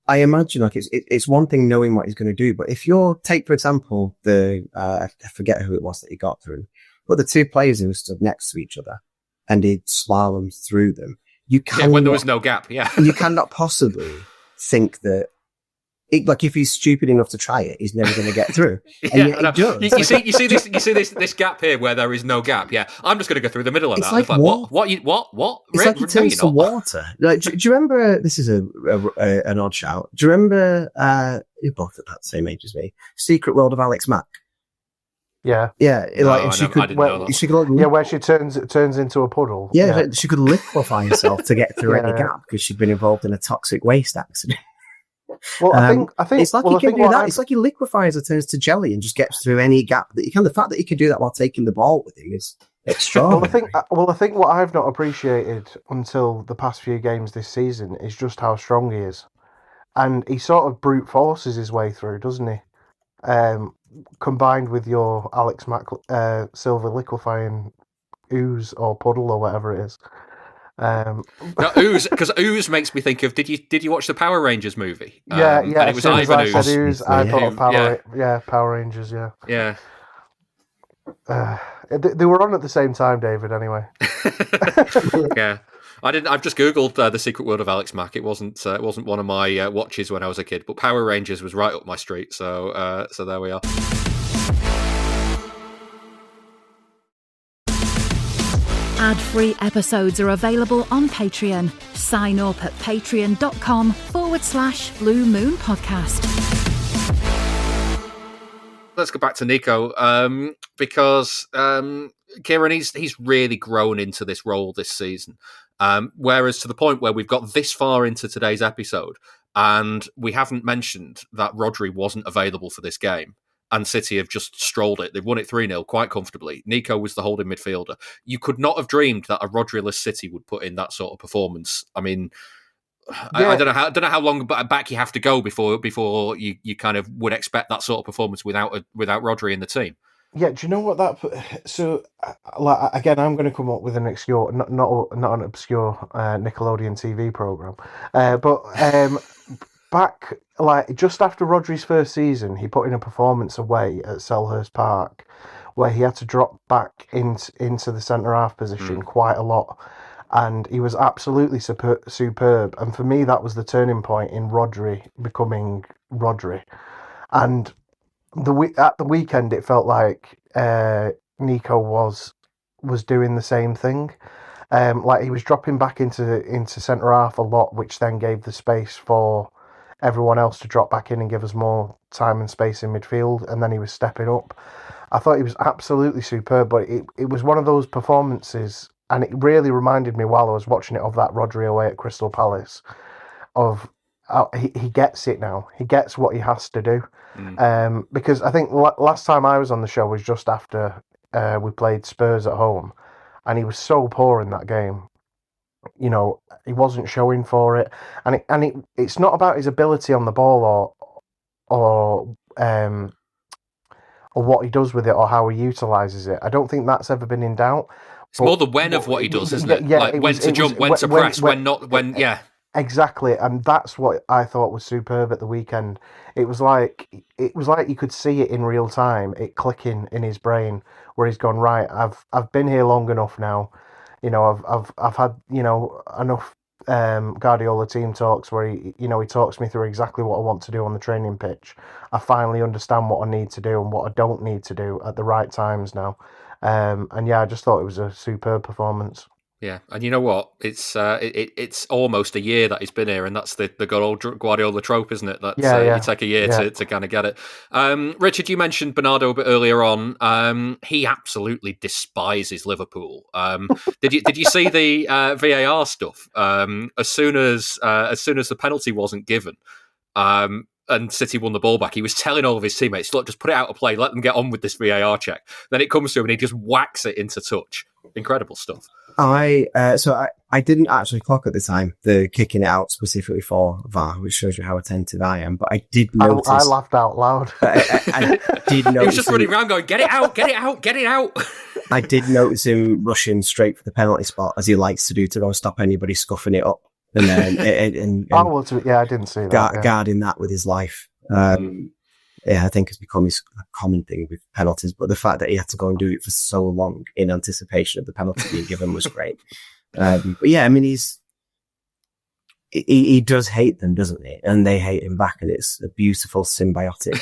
I imagine like it's one thing knowing what he's going to do, but if take for example I forget who it was that he got through. But the two players who stood next to each other and he'd slalom through them. When there was no gap, you cannot possibly think that, if he's stupid enough to try it, he's never going to get through. And yet he does. You see this gap here where there is no gap. Yeah, I'm just going to go through the middle of that. Like what? It's like he turns to water. Like, do you remember? This is an odd shout. Do you remember? You're both at that same age as me. Secret World of Alex Mack. Yeah. Where she turns into a puddle. Yeah. She could liquefy herself to get through any gap because she'd been involved in a toxic waste accident. Well, I think it's like he can do that. It's like he liquefies or turns to jelly and just gets through any gap that he can. The fact that he can do that while taking the ball with him is extraordinary. I think what I've not appreciated until the past few games this season is just how strong he is, and he sort of brute forces his way through, doesn't he? Combined with your Alex Silva liquefying ooze or puddle or whatever it is. Ooze, because ooze makes me think of. Did you watch the Power Rangers movie? Yeah. And it was Ivan Ooze. I said ooze. I thought of Power Rangers. Yeah. They were on at the same time, David. Anyway. Yeah. I've just googled The Secret World of Alex Mack. It wasn't one of my watches when I was a kid, but Power Rangers was right up my street. So there we are. Ad-free episodes are available on Patreon. Sign up at patreon.com/Blue Moon Podcast. Let's go back to Nico, because Kieran, he's really grown into this role this season. Whereas to the point where we've got this far into today's episode and we haven't mentioned that Rodri wasn't available for this game. And City have just strolled it. They've won it 3-0 quite comfortably. Nico was the holding midfielder. You could not have dreamed that a Rodri-less City would put in that sort of performance. I mean, yeah. I don't know how long back you have to go before you kind of would expect that sort of performance without Rodri in the team. Yeah, do you know what that? So, like, again, I'm going to come up with an obscure, not an obscure Nickelodeon TV program, but back like just after Rodri's first season, he put in a performance away at Selhurst Park, where he had to drop back into the centre half position quite a lot, and he was absolutely superb. And for me, that was the turning point in Rodri becoming Rodri, and. At the weekend, it felt like Nico was doing the same thing. Like he was dropping back into centre half a lot, which then gave the space for everyone else to drop back in and give us more time and space in midfield. And then he was stepping up. I thought he was absolutely superb, but it was one of those performances, and it really reminded me while I was watching it of that Rodri away at Crystal Palace. Of he gets it now. He gets what he has to do. Because I think last time I was on the show was just after we played Spurs at home, and he was so poor in that game. You know, he wasn't showing for it, and it's not about his ability on the ball or what he does with it or how he utilises it. I don't think that's ever been in doubt. It's more the when of what he does, isn't it? Yeah, like when to jump, when to press, when not, when yeah. Exactly, and that's what I thought was superb at the weekend. It was like you could see it in real time, it clicking in his brain, where he's gone, right, I've been here long enough now. You know, I've had, you know, enough Guardiola team talks where he talks me through exactly what I want to do on the training pitch. I finally understand what I need to do and what I don't need to do at the right times now. And yeah, I just thought it was a superb performance. Yeah, and you know what? It's almost a year that he's been here, and that's the good old Guardiola trope, isn't it? That you take a year to kind of get it. Richard, you mentioned Bernardo a bit earlier on. He absolutely despises Liverpool. Did you see the VAR stuff? As soon as the penalty wasn't given, and City won the ball back, he was telling all of his teammates, look, just put it out of play, let them get on with this VAR check. Then it comes to him and he just whacks it into touch. Incredible stuff. I didn't actually clock at the time the kicking it out specifically for VAR, which shows you how attentive I am. But I did notice. I laughed out loud. I did notice. He was just running around going, "Get it out! Get it out! Get it out!" I did notice him rushing straight for the penalty spot, as he likes to do, to go and stop anybody scuffing it up. And then, I didn't see that. Guarding that with his life. Yeah, I think it's become a common thing with penalties, but the fact that he had to go and do it for so long in anticipation of the penalty being given was great. But yeah, I mean, he does hate them, doesn't he? And they hate him back, and it's a beautiful, symbiotic,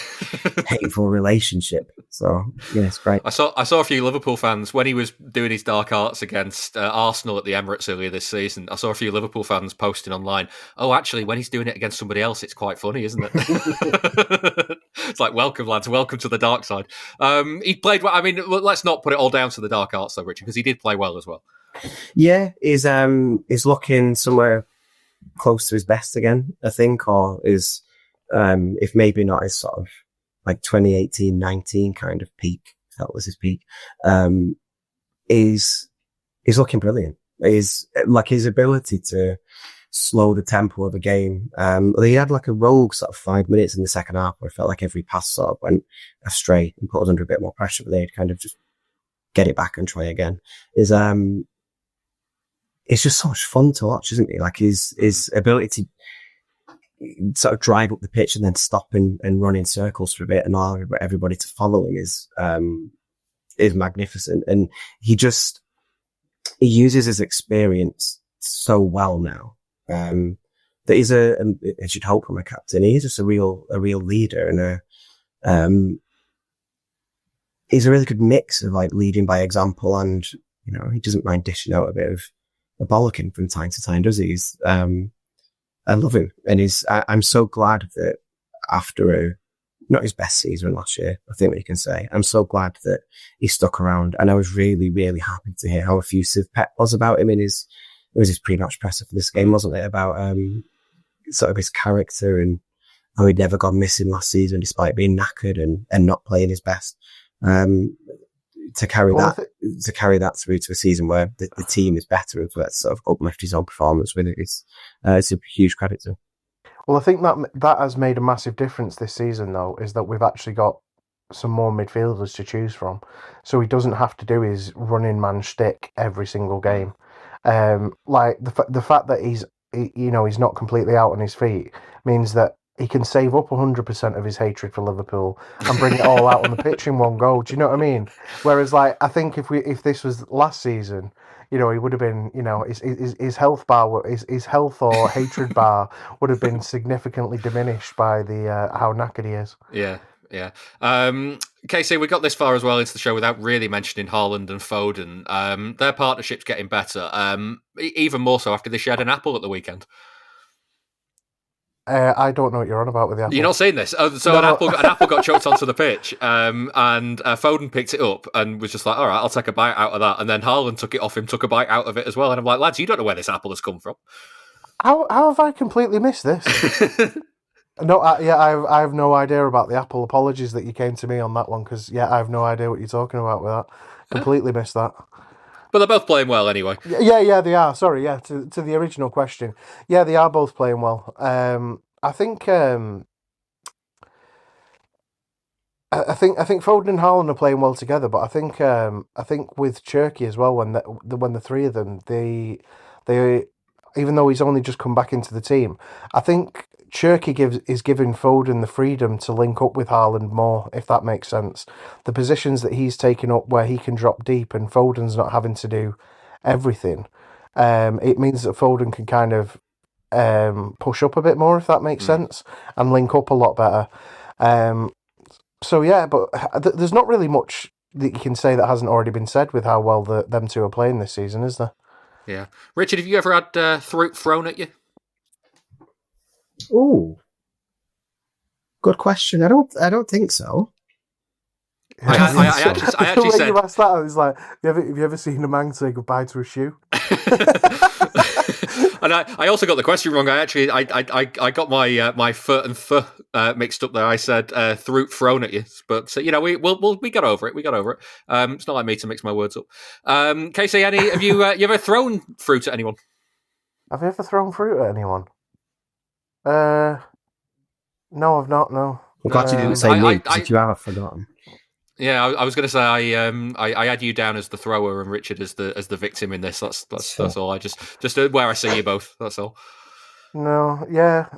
hateful relationship. So yeah, it's great. I saw a few Liverpool fans when he was doing his dark arts against Arsenal at the Emirates earlier this season. I saw a few Liverpool fans posting online, "Oh, actually, when he's doing it against somebody else, it's quite funny, isn't it?" It's like, welcome, lads, welcome to the dark side. He played well. I mean, let's not put it all down to the dark arts, though, Richard, because he did play well as well. Yeah, he's looking somewhere close to his best again, I think, or is if maybe not his sort of like 2018-19 kind of peak, that was his peak, is looking brilliant. Is like his ability to slow the tempo of a game. He had like a rogue sort of 5 minutes in the second half where it felt like every pass sort of went astray and put us under a bit more pressure, but they'd kind of just get it back and try again. It's just so much fun to watch, isn't it? Like his ability to sort of drive up the pitch and then stop and run in circles for a bit and allow everybody to follow him is magnificent. And he uses his experience so well now. That he's as you'd hope from a captain, he's just a real leader, and he's a really good mix of like leading by example, and you know, he doesn't mind dishing out a bit of a bollocking from time to time, does he? I love him, and I'm so glad that after not his best season last year, I think we can say. I'm so glad that he stuck around, and I was really, really happy to hear how effusive Pep was about him it was his pre-match presser for this game, wasn't it? About sort of his character and how he'd never gone missing last season despite being knackered and not playing his best. To carry that through to a season where the team is better and to sort of uplift his own performance with it, it's a huge credit to him. Well, I think that has made a massive difference this season, though, is that we've actually got some more midfielders to choose from. So he doesn't have to do his running man shtick every single game. Like the fact that he's not completely out on his feet means that he can save up 100% of his hatred for Liverpool and bring it all out on the pitch in one go. Do you know what I mean? Whereas, like, I think if this was last season, he would have been, his health bar, his health or hatred bar would have been significantly diminished by the how knackered he is. Yeah. Yeah. Casey, we got this far as well into the show without really mentioning Haaland and Foden. Their partnership's getting better. Even more so after they shared an apple at the weekend. I don't know what you're on about with the apple. You're not seeing this? So No. an apple got chucked onto the pitch, and Foden picked it up and was just like, all right, I'll take a bite out of that. And then Haaland took it off him, took a bite out of it as well. And I'm like, lads, you don't know where this apple has come from. How have I completely missed this? No, I have no idea about the apple. Apologies that you came to me on that one, because I have no idea what you're talking about with that. Completely missed that. But they're both playing well anyway. Yeah, they are. Sorry, to the original question. Yeah, they are both playing well. I think Foden and Haaland are playing well together, but I think with Cherky as well, when the three of them, they even though he's only just come back into the team, I think Cherky is giving Foden the freedom to link up with Haaland more, if that makes sense. The positions that he's taking up where he can drop deep and Foden's not having to do everything, it means that Foden can kind of push up a bit more, if that makes sense, and link up a lot better. But there's not really much that you can say that hasn't already been said with how well them two are playing this season, is there? Yeah. Richard, have you ever had fruit thrown at you? Oh, good question. I don't think so. I actually said. You asked that, I was like, have you ever seen a man say goodbye to a shoe? And I also got the question wrong. I got my foot and th mixed up there. I said fruit thrown at you, but we got over it. We got over it. It's not like me to mix my words up. Casey, have you ever thrown fruit at anyone? Have you ever thrown fruit at anyone? No, I've not. No. I'm glad you didn't say me, because if you have, I've forgotten. Yeah, I was going to say I had you down as the thrower and Richard as the victim in this. That's all. I just where I see you both. That's all. No, yeah,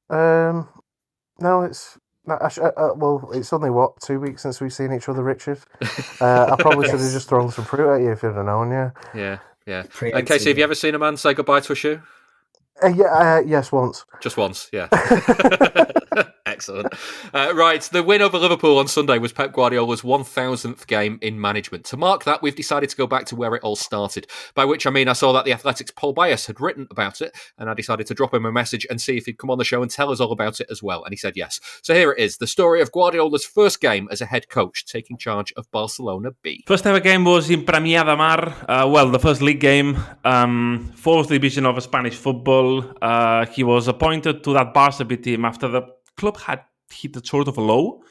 no. It's it's only 2 weeks since we've seen each other, Richard. I probably should have just thrown some fruit at you if you'd have known. Yeah. And Casey, have you ever seen a man say goodbye to a shoe? Yes, once. Just once, yeah. Excellent. Right, the win over Liverpool on Sunday was Pep Guardiola's 1,000th game in management. To mark that, we've decided to go back to where it all started, by which I mean I saw that The Athletic's Paul Bias had written about it, and I decided to drop him a message and see if he'd come on the show and tell us all about it as well, and he said yes. So here it is, the story of Guardiola's first game as a head coach, taking charge of Barcelona B. First ever game was in Premià de Mar, the first league game, fourth division of Spanish football. He was appointed to that Barca B team after the club had hit a sort of a low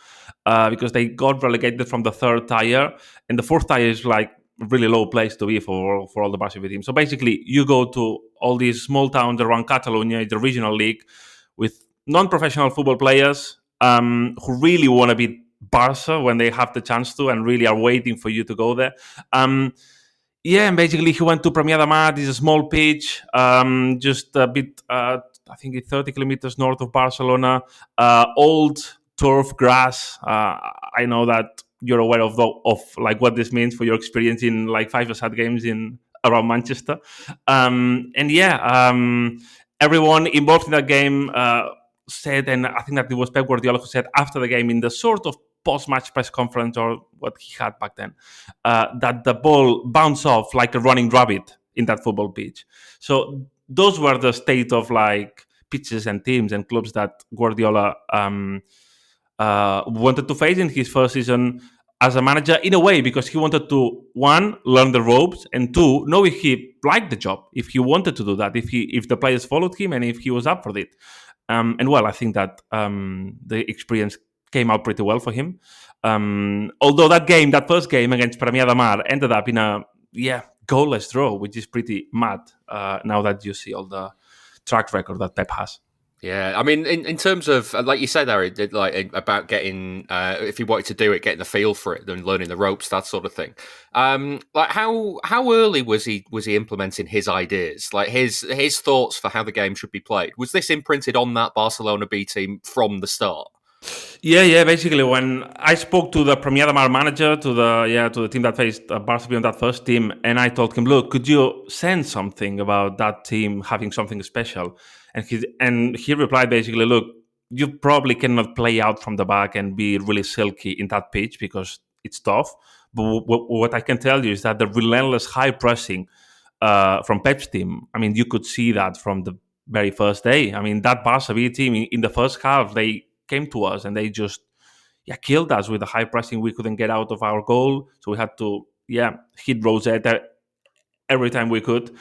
because they got relegated from the third tier, and the fourth tier is like a really low place to be for all the Barca B teams. So basically, you go to all these small towns around Catalonia, the regional league, with non-professional football players who really want to beat Barca when they have the chance to, and really are waiting for you to go there. And basically he went to Premià de Mar. This is a small pitch, just a bit, I think it's 30 kilometers north of Barcelona. Old turf grass. I know that you're aware of like what this means for your experience in like 5-a-side games around Manchester. Everyone involved in that game said, and I think that it was Pep Guardiola who said after the game in the sort of post-match press conference, or what he had back then, that the ball bounced off like a running rabbit in that football pitch. So those were the state of like pitches and teams and clubs that Guardiola wanted to face in his first season as a manager, in a way, because he wanted to, one, learn the ropes, and two, know if he liked the job, if he wanted to do that, if the players followed him, and if he was up for it. And well, I think that the experience came out pretty well for him. Although that first game against Premià de Mar ended up in a goalless draw, which is pretty mad now that you see all the track record that Pep has. Yeah, I mean, in terms of, like you said there, like about getting, if he wanted to do it, getting the feel for it, then learning the ropes, that sort of thing. Like how early was he implementing his ideas, like his thoughts for how the game should be played? Was this imprinted on that Barcelona B team from the start? Yeah. Basically, when I spoke to the Premià de Mar manager, to the team that faced Barca B on that first team, and I told him, look, could you sense something about that team having something special? And he replied basically, look, you probably cannot play out from the back and be really silky in that pitch because it's tough. But what I can tell you is that the relentless high pressing from Pep's team, I mean, you could see that from the very first day. I mean, that Barca B team in the first half, they came to us and they just killed us with the high pressing. We couldn't get out of our goal, so we had to hit Rosetta every time we could.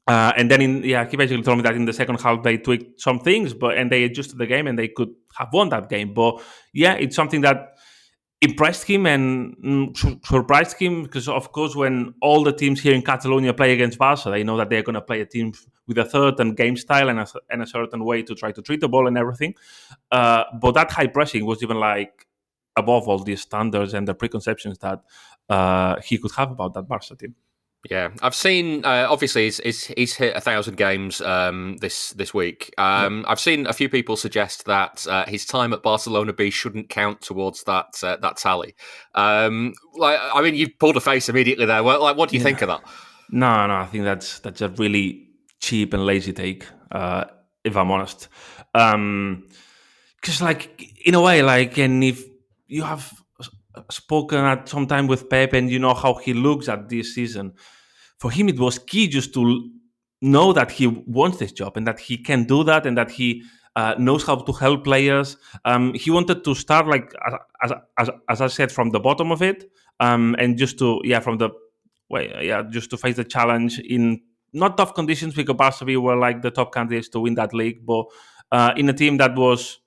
And then he basically told me that in the second half they tweaked some things, and they adjusted the game and they could have won that game. But it's something that impressed him and surprised him, because of course when all the teams here in Catalonia play against Barca, they know that they're going to play a team with a certain game style and a certain way to try to treat the ball and everything. But that high pressing was even like above all these standards and the preconceptions that he could have about that Barca team. Yeah, I've seen. Obviously, he's hit 1,000 games this week. I've seen a few people suggest that his time at Barcelona B shouldn't count towards that tally. I mean, you pulled a face immediately there. What do you think of that? No, I think that's a really cheap and lazy take. If I'm honest, because in a way, and if you have spoken at some time with Pep and you know how he looks at this season, for him it was key just to know that he wants this job and that he can do that and that he knows how to help players. He wanted to start as I said, from the bottom of it, and just to just to face the challenge in not tough conditions, because Barca B were like the top candidates to win that league, but in a team that was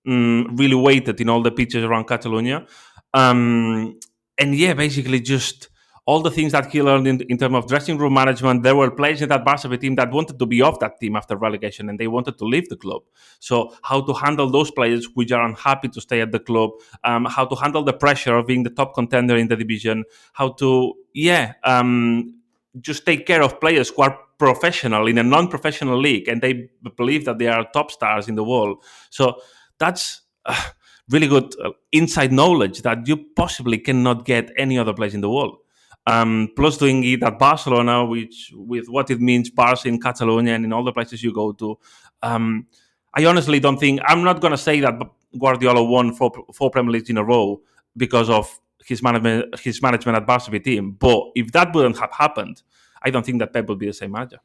really weighted in all the pitches around Catalonia. And basically just all the things that he learned in terms of dressing room management. There were players in that Barca B team that wanted to be off that team after relegation and they wanted to leave the club. So how to handle those players which are unhappy to stay at the club, how to handle the pressure of being the top contender in the division, how to just take care of players who are professional in a non-professional league and they believe that they are top stars in the world. So that's really good inside knowledge that you possibly cannot get any other place in the world. Plus doing it at Barcelona, which with what it means, Barca in Catalonia and in all the places you go to. I honestly don't think, I'm not going to say that Guardiola won four Premier Leagues in a row because of his management at Barca B team. But if that wouldn't have happened, I don't think that Pep would be the same manager.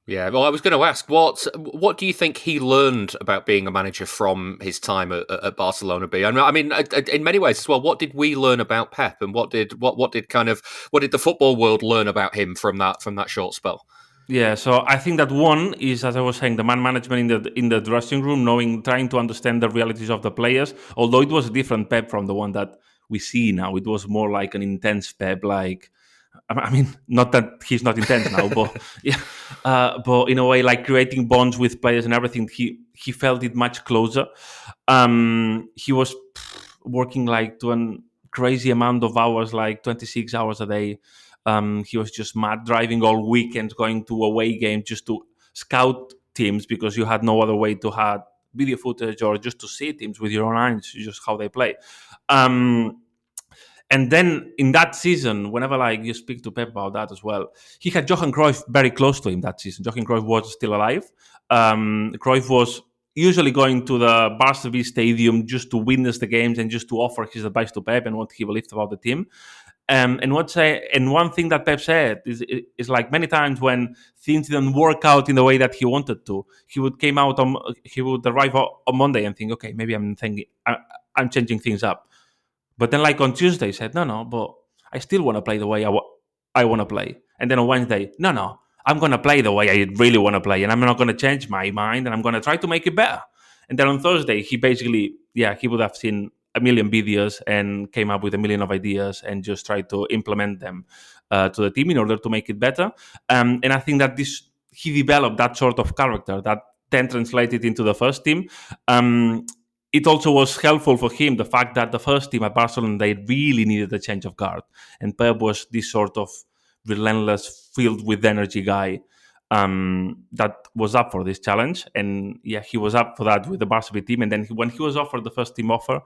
Yeah, well, I was going to ask, what do you think he learned about being a manager from his time at Barcelona B? I mean, in many ways as well. What did we learn about Pep, and what did the football world learn about him from that short spell? Yeah, so I think that one is, as I was saying, the man management in the dressing room, trying to understand the realities of the players. Although it was a different Pep from the one that we see now, it was more like an intense Pep, I mean, not that he's not intense now, but in a way, like creating bonds with players and everything, he felt it much closer. He was working to a crazy amount of hours, 26 hours a day. He was just mad, driving all weekends, going to away games just to scout teams because you had no other way to have video footage or just to see teams with your own eyes, just how they play. And then in that season, whenever you speak to Pep about that as well, he had Johan Cruyff very close to him that season. Johan Cruyff was still alive. Cruyff was usually going to the Barca B stadium just to witness the games and just to offer his advice to Pep and what he believed about the team. And one thing that Pep said is like many times when things didn't work out in the way that he wanted to, he would arrive on Monday and think, okay, maybe I'm changing things up. But then like on Tuesday, he said, no, but I still want to play the way I want to play. And then on Wednesday, no, I'm going to play the way I really want to play, and I'm not going to change my mind, and I'm going to try to make it better. And then on Thursday, he basically, he would have seen a million videos and came up with a million of ideas and just tried to implement them to the team in order to make it better. And I think that he developed that sort of character that then translated into the first team. It also was helpful for him, the fact that the first team at Barcelona, they really needed a change of guard. And Pep was this sort of relentless, filled with energy guy that was up for this challenge. And he was up for that with the Barca B team. And then when he was offered the first team offer,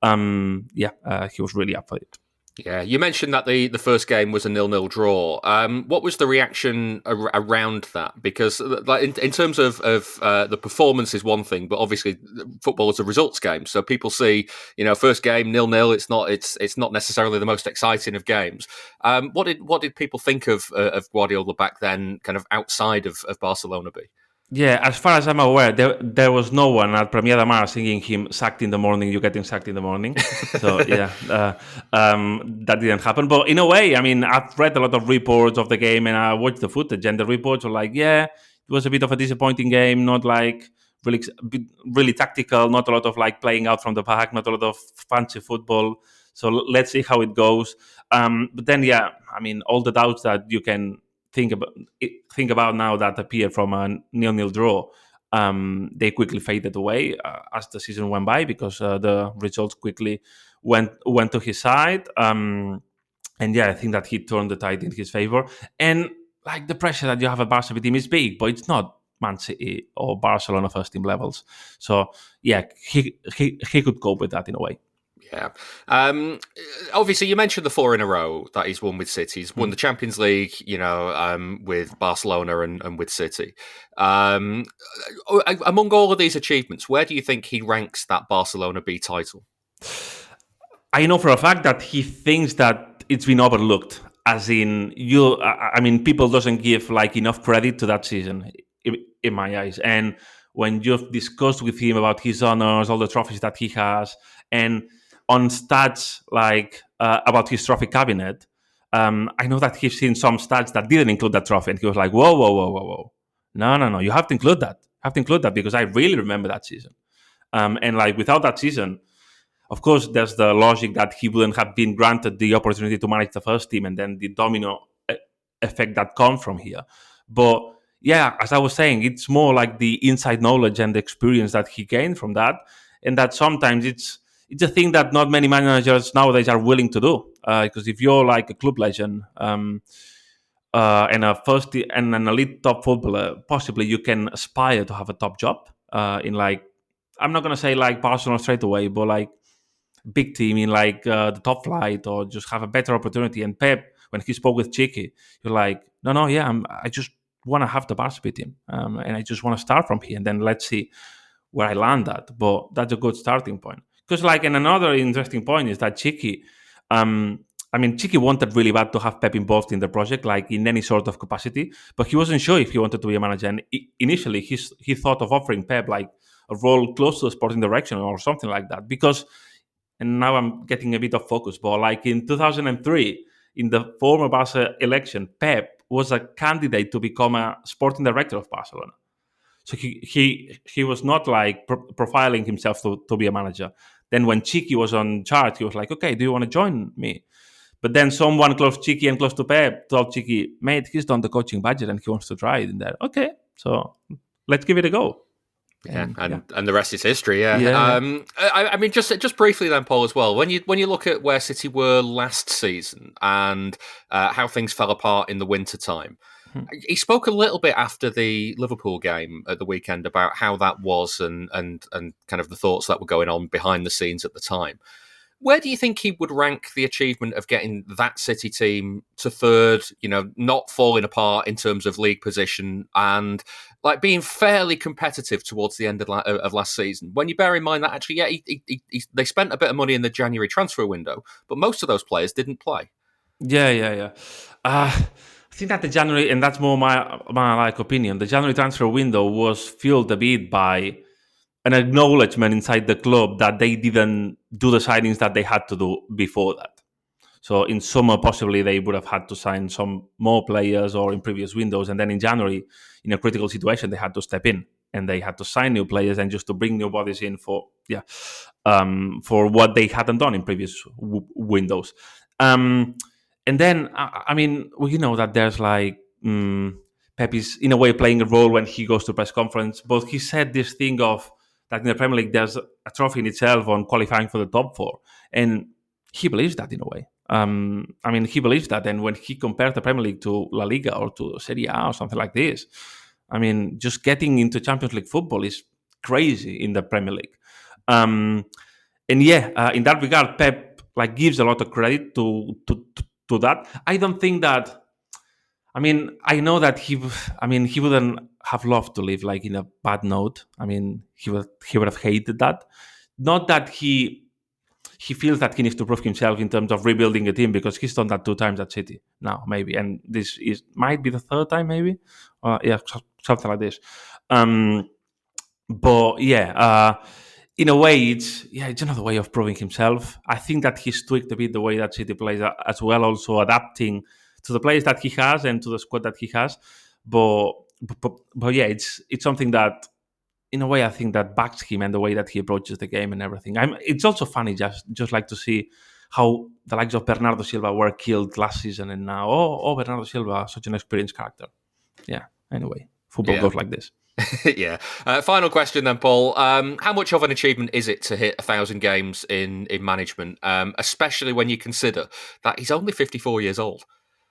he was really up for it. Yeah, you mentioned that the first game was a 0-0 draw. What was the reaction around that? Because like in terms of the performance is one thing, but obviously football is a results game. So people see, first game 0-0. It's not necessarily the most exciting of games. What did people think of Guardiola back then, kind of outside of Barcelona B? Yeah, as far as I'm aware, there was no one at Premier de Mar singing him "Sacked in the morning, you getting sacked in the morning." So that didn't happen. But in a way, I mean, I've read a lot of reports of the game and I watched the footage, and the reports were like, it was a bit of a disappointing game, not like really tactical, not a lot of like playing out from the back, not a lot of fancy football. So let's see how it goes. But then, I mean, all the doubts that you can think about now that appear from a 0-0 draw, they quickly faded away as the season went by, because the results quickly went to his side. I think that he turned the tide in his favor. And like the pressure that you have at Barca team is big, but it's not Man City or Barcelona first team levels. So he could cope with that in a way. Yeah. Obviously, you mentioned the 4 in a row that he's won with City. He's won the Champions League, with Barcelona and with City. Among all of these achievements, where do you think he ranks that Barcelona B title? I know for a fact that he thinks that it's been overlooked. As in, people doesn't give like enough credit to that season, in my eyes. And when you've discussed with him about his honors, all the trophies that he has, and on stats like about his trophy cabinet, I know that he's seen some stats that didn't include that trophy, and he was like, whoa. No, you have to include that. Because I really remember that season. And like without that season, of course, there's the logic that he wouldn't have been granted the opportunity to manage the first team, and then the domino effect that comes from here. But as I was saying, it's more like the inside knowledge and the experience that he gained from that, and that sometimes it's a thing that not many managers nowadays are willing to do. Because if you're like a club legend and an elite top footballer, possibly you can aspire to have a top job in like, I'm not gonna say like Barcelona straight away, but like big team in like the top flight, or just have a better opportunity. And Pep, when he spoke with Chiqui, you're like, I just want to have the Barca B team, and I just want to start from here, and then let's see where I land at. But that's a good starting point. Because like, and another interesting point is that Chiqui, Chiqui wanted really bad to have Pep involved in the project, like in any sort of capacity, but he wasn't sure if he wanted to be a manager. And initially, he thought of offering Pep like a role close to the sporting direction or something like that. Because, and now I'm getting a bit of focus, but like in 2003, in the former Barca election, Pep was a candidate to become a sporting director of Barcelona. So he was not like profiling himself to be a manager. Then when Chiqui was on charge, he was like, okay, do you want to join me? But then someone close to Chiqui and close to Pep told Chiqui, mate, he's done the coaching budget and he wants to try it in there. Okay, so let's give it a go. And the rest is history. I mean, just briefly then, Paul, as well. When you look at where City were last season and how things fell apart in the winter time, he spoke a little bit after the Liverpool game at the weekend about how that was and kind of the thoughts that were going on behind the scenes at the time. Where do you think he would rank the achievement of getting that City team to third, not falling apart in terms of league position and like being fairly competitive towards the end of last season? When you bear in mind that actually, they spent a bit of money in the January transfer window, but most of those players didn't play. Yeah. I think that the January, and that's more my opinion, the January transfer window was fueled a bit by an acknowledgement inside the club that they didn't do the signings that they had to do before that. So in summer, possibly they would have had to sign some more players or in previous windows. And then in January, in a critical situation, they had to step in and they had to sign new players and just to bring new bodies in for what they hadn't done in previous windows. And then, we know that there's Pep is in a way playing a role when he goes to press conference, but he said this thing of that in the Premier League, there's a trophy in itself on qualifying for the top four. And he believes that in a way. He believes that. And when he compared the Premier League to La Liga or to Serie A or something like this, just getting into Champions League football is crazy in the Premier League. In that regard, Pep gives a lot of credit to that. I don't think that. I know that he wouldn't have loved to live in a bad note. He would have hated that. Not that he feels that he needs to prove himself in terms of rebuilding a team, because he's done that 2 times at City now, maybe, and this might be the 3rd time, maybe, something like this. In a way, it's another way of proving himself. I think that he's tweaked a bit the way that City plays as well, also adapting to the players that he has and to the squad that he has. But it's something that, in a way, I think that backs him and the way that he approaches the game and everything. It's also funny just like to see how the likes of Bernardo Silva were killed last season, and now, Bernardo Silva, such an experienced character. Yeah, anyway, football goes like this. Yeah. Final question then, Paul. How much of an achievement is it to hit 1,000 games in management, especially when you consider that he's only 54 years old?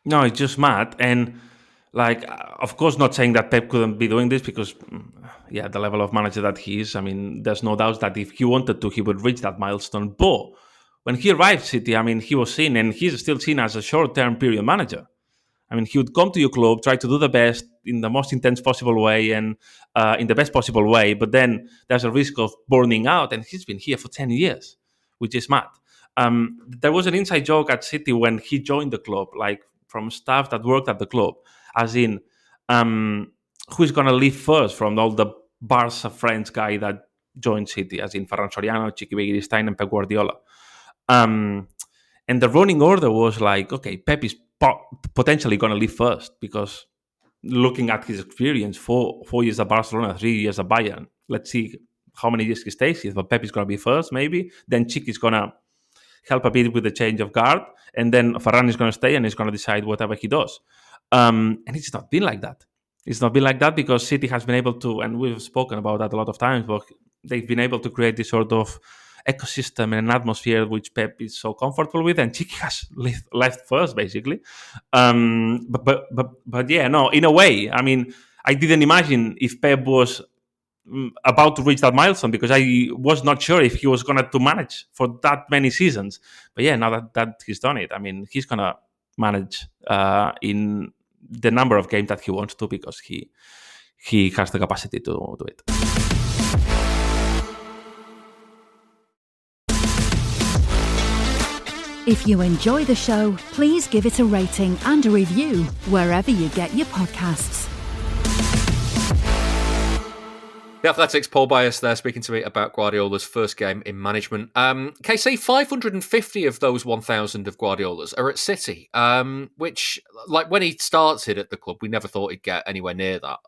No, it's just mad. And of course, not saying that Pep couldn't be doing this, because, the level of manager that he is, there's no doubt that if he wanted to, he would reach that milestone. But when he arrived at City, he was seen, and he's still seen as a short-term period manager. He would come to your club, try to do the best in the most intense possible way and in the best possible way, but then there's a risk of burning out, and he's been here for 10 years, which is mad. There was an inside joke at City when he joined the club, from staff that worked at the club, as in, who's going to leave first from all the Barca French guy that joined City, as in Ferran Soriano, Chiqui Begiristain, and Pep Guardiola. And the running order was okay, Pep is potentially going to leave first, because looking at his experience, 4 years at Barcelona, 3 years at Bayern, let's see how many years he stays here. But Pep is going to be first, maybe. Then Chiqui is going to help a bit with the change of guard, and then Ferran is going to stay and he's going to decide whatever he does. And it's not been like that. It's not been like that because City has been able to, and we've spoken about that a lot of times, but they've been able to create this sort of ecosystem and an atmosphere which Pep is so comfortable with, and Chiqui has left first, basically. But yeah, no, in a way, I didn't imagine if Pep was about to reach that milestone, because I was not sure if he was going to manage for that many seasons. But yeah, now that he's done it, he's going to manage in the number of games that he wants to, because he has the capacity to do it. If you enjoy the show, please give it a rating and a review wherever you get your podcasts. The Athletic's Paul Bias there speaking to me about Guardiola's first game in management. KC, 550 of those 1,000 of Guardiola's are at City, which, when he started at the club, we never thought he'd get anywhere near that.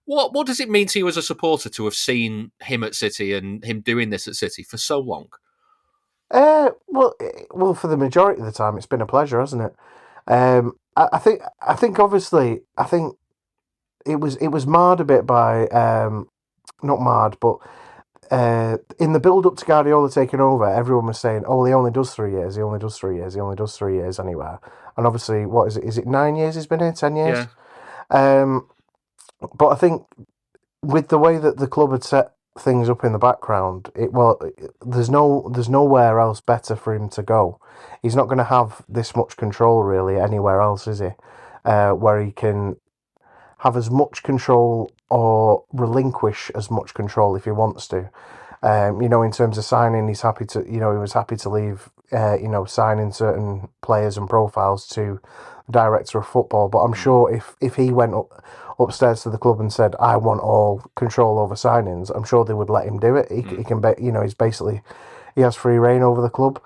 What does it mean to you as a supporter to have seen him at City and him doing this at City for so long? Well, for the majority of the time, it's been a pleasure, hasn't it? I think obviously, it was marred a bit by, not marred, but in the build-up to Guardiola taking over, everyone was saying, "Oh, he only does 3 years. He only does 3 years. He only does 3 years anywhere." And obviously, what is it? Is it 9 years he's been here? 10 years? Yeah. But I think with the way that the club had set things up in the background, there's nowhere else better for him to go. He's not going to have this much control really anywhere else, is he? Where he can have as much control or relinquish as much control if he wants to. In terms of signing, he was happy to leave, signing certain players and profiles to the director of football. But I'm sure if he went upstairs to the club and said, I want all control over signings, I'm sure they would let him do it. He can, he has free reign over the club.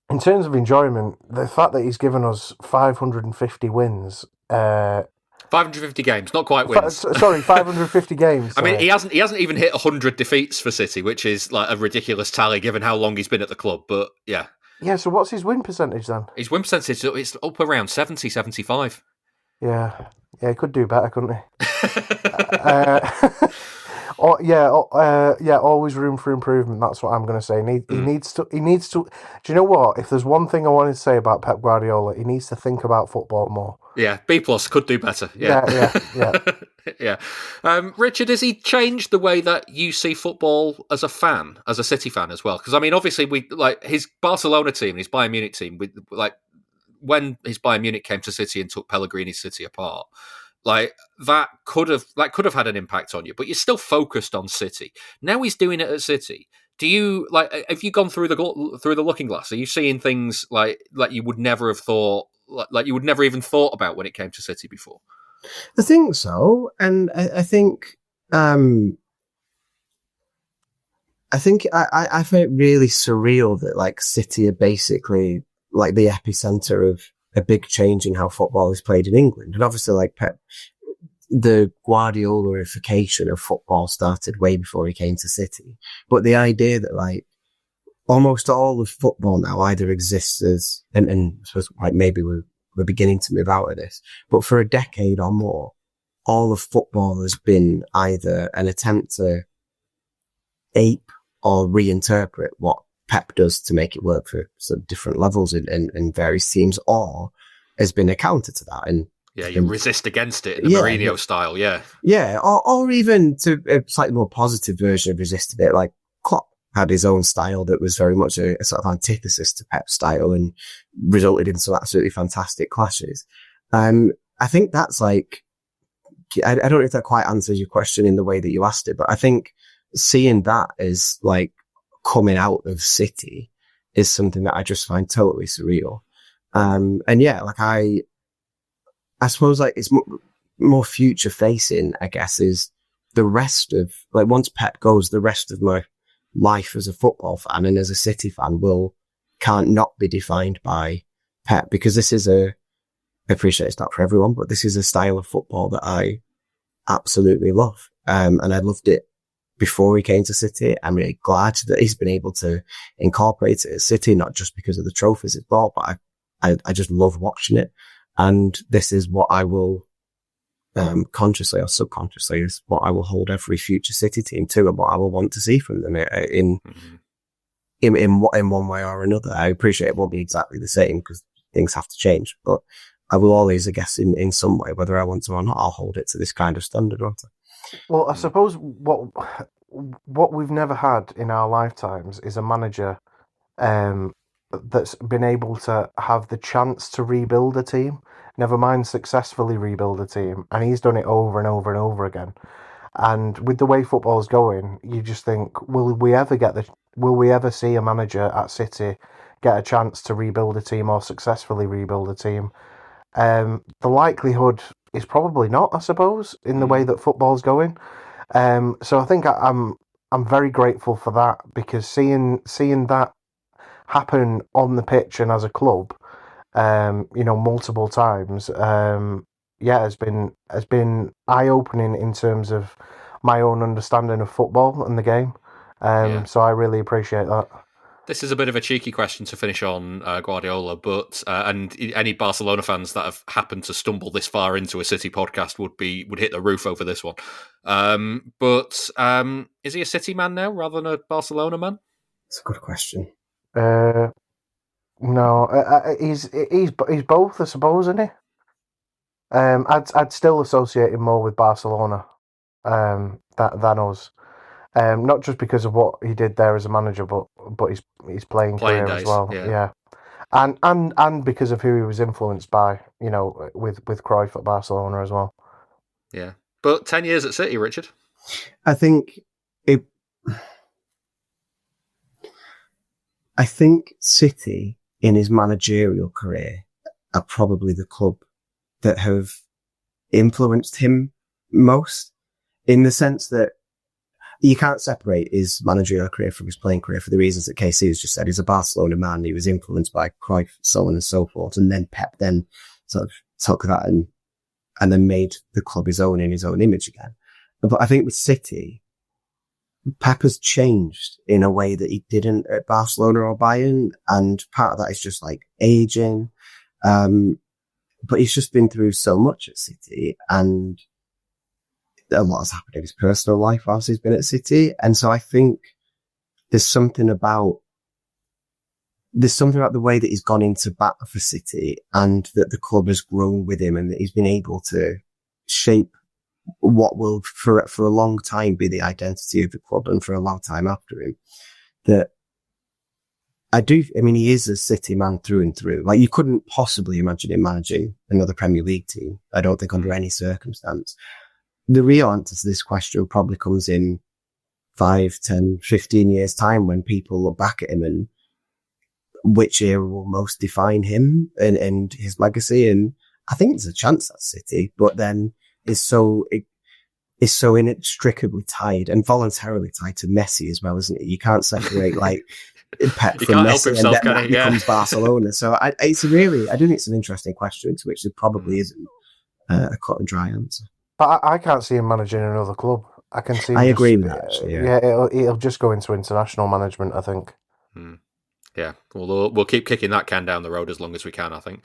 In terms of enjoyment, the fact that he's given us 550 wins. 550 games, not quite wins. 550 games. I mean, he hasn't even hit 100 defeats for City, which is like a ridiculous tally given how long he's been at the club. But yeah. Yeah, so what's his win percentage then? His win percentage is up around 70, 75. Yeah, he could do better, couldn't he? Always room for improvement. That's what I'm going to say. He needs to. Do you know what? If there's one thing I wanted to say about Pep Guardiola, he needs to think about football more. Yeah, B+ could do better. Yeah. Yeah. Richard, has he changed the way that you see football as a fan, as a City fan as well? Because I mean, obviously, we like his Barcelona team, his Bayern Munich team. When his Bayern Munich came to City and took Pellegrini's City apart. Like that could have had an impact on you, but you're still focused on City. Now he's doing it at City. Do you have you gone through the looking glass? Are you seeing things like you would never have thought, like you would never even thought about when it came to City before? I think so, and I think I find it really surreal that like City are basically like the epicenter of a big change in how football is played in England. And obviously, like Pep, the Guardiolaification of football started way before he came to City. But the idea that like almost all of football now either exists as, and I suppose like maybe we're beginning to move out of this, but for a decade or more, all of football has been either an attempt to ape or reinterpret what Pep does to make it work for sort of different levels in various teams, or has been a counter to that. And you resist against it in the Mourinho style, or even to a slightly more positive version of resisting it, like Klopp had his own style that was very much a sort of antithesis to Pep's style and resulted in some absolutely fantastic clashes. I think that's like, I don't know if that quite answers your question in the way that you asked it, but I think seeing that as like coming out of City is something that I just find totally surreal. I suppose like it's more future facing, I guess, is the rest of like once Pep goes, the rest of my life as a football fan and as a City fan can't not be defined by Pep, because this is I appreciate it's not for everyone, but this is a style of football that I absolutely love. And I loved it before he came to City. I'm really glad that he's been able to incorporate it at City, not just because of the trophies it's brought, but I just love watching it. And this is what I will, consciously or subconsciously, is what I will hold every future City team to, and what I will want to see from them in one way or another. I appreciate it won't be exactly the same because things have to change, but I will always, I guess, in some way, whether I want to or not, I'll hold it to this kind of standard, won't I? Well, I suppose what we've never had in our lifetimes is a manager that's been able to have the chance to rebuild a team, never mind successfully rebuild a team, and he's done it over and over and over again. And with the way football's going, you just think, will we ever see a manager at City get a chance to rebuild a team or successfully rebuild a team? The likelihood is probably not, I suppose, in the way that football's going. So I think I'm very grateful for that, because seeing that happen on the pitch and as a club, multiple times, has been eye-opening in terms of my own understanding of football and the game. So I really appreciate that. This is a bit of a cheeky question to finish on Guardiola, but and any Barcelona fans that have happened to stumble this far into a City podcast would hit the roof over this one. But is he a City man now rather than a Barcelona man? It's a good question. No, he's both, I suppose, isn't he? I'd still associate him more with Barcelona than us. Not just because of what he did there as a manager, but his playing career days, as well. Yeah. And because of who he was influenced by, with Cruyff at Barcelona as well. Yeah, but 10 years at City, Richard. I think I think City, in his managerial career, are probably the club that have influenced him most, in the sense that you can't separate his managerial career from his playing career for the reasons that KC has just said. He's a Barcelona man. He was influenced by Cruyff, so on and so forth. And then Pep then sort of took that and then made the club his own in his own image again. But I think with City, Pep has changed in a way that he didn't at Barcelona or Bayern. And part of that is just like aging. But he's just been through so much at City, and a lot has happened in his personal life whilst he's been at City. And so I think there's something about the way that he's gone into bat for City, and that the club has grown with him, and that he's been able to shape what will for a long time be the identity of the club, and for a long time after him. That he is a City man through and through. Like, you couldn't possibly imagine him managing another Premier League team, I don't think, under any circumstance. The real answer to this question probably comes in 5, 10, 15 years' time, when people look back at him and which era will most define him and his legacy. And I think there's a chance that's City, but then is so inextricably tied and voluntarily tied to Messi as well, isn't it? You can't separate like Pep from Messi, and then that becomes Barcelona. So I do think it's an interesting question to which there probably isn't a cut and dry answer. But I can't see him managing another club. I can see. I agree with that, actually. Yeah, it'll just go into international management, I think. Yeah, we'll keep kicking that can down the road as long as we can, I think.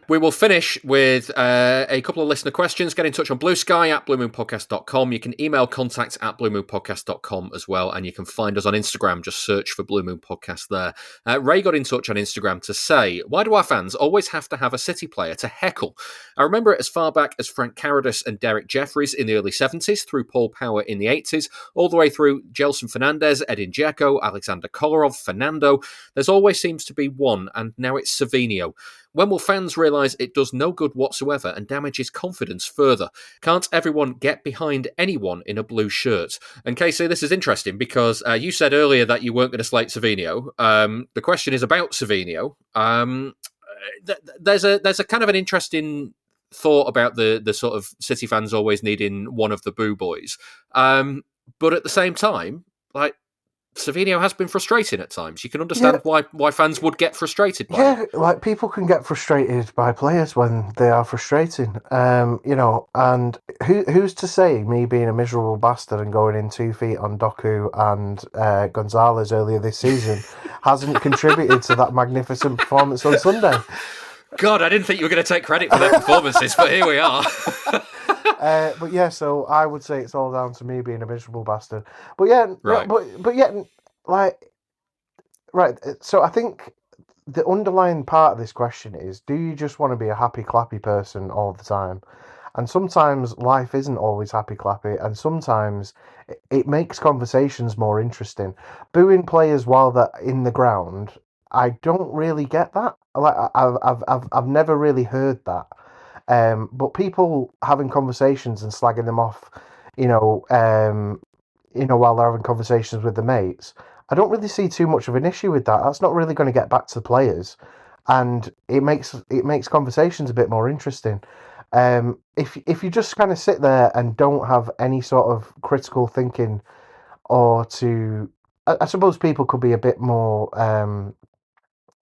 We will finish with a couple of listener questions. Get in touch on Blue Sky at bluemoonpodcast.com. You can email contact at bluemoonpodcast.com as well, and you can find us on Instagram. Just search for Blue Moon Podcast there. Ray got in touch on Instagram to say, why do our fans always have to have a City player to heckle? I remember it as far back as Frank Carradus and Derek Jeffries in the early 70s, through Paul Power in the 80s, all the way through Gelson Fernandez, Edin Dzeko, Alexander Kolarov, Fernando. There's always seems to be one, and now it's Savinho. When will fans realise it does no good whatsoever and damages confidence further? Can't everyone get behind anyone in a blue shirt? And Casey, this is interesting because you said earlier that you weren't going to slate Savinho. The question is about Savinho. There's a kind of an interesting thought about the sort of City fans always needing one of the boo boys. But at the same time, like, Savinho has been frustrating at times. You can understand why fans would get frustrated by him. Yeah, like, people can get frustrated by players when they are frustrating. And who's to say me being a miserable bastard and going in 2 feet on Doku and Gonzalez earlier this season hasn't contributed to that magnificent performance on Sunday? God, I didn't think you were going to take credit for their performances, but here we are. But yeah, so I would say it's all down to me being a miserable bastard. But yeah, right. But yeah, like, right. So I think the underlying part of this question is: do you just want to be a happy clappy person all the time? And sometimes life isn't always happy clappy, and sometimes it makes conversations more interesting. Booing players while they're in the ground, I don't really get that. Like, I've never really heard that. But people having conversations and slagging them off, while they're having conversations with the mates, I don't really see too much of an issue with that. That's not really going to get back to the players, and it makes conversations a bit more interesting. If you just kind of sit there and don't have any sort of critical thinking, I suppose people could be a bit more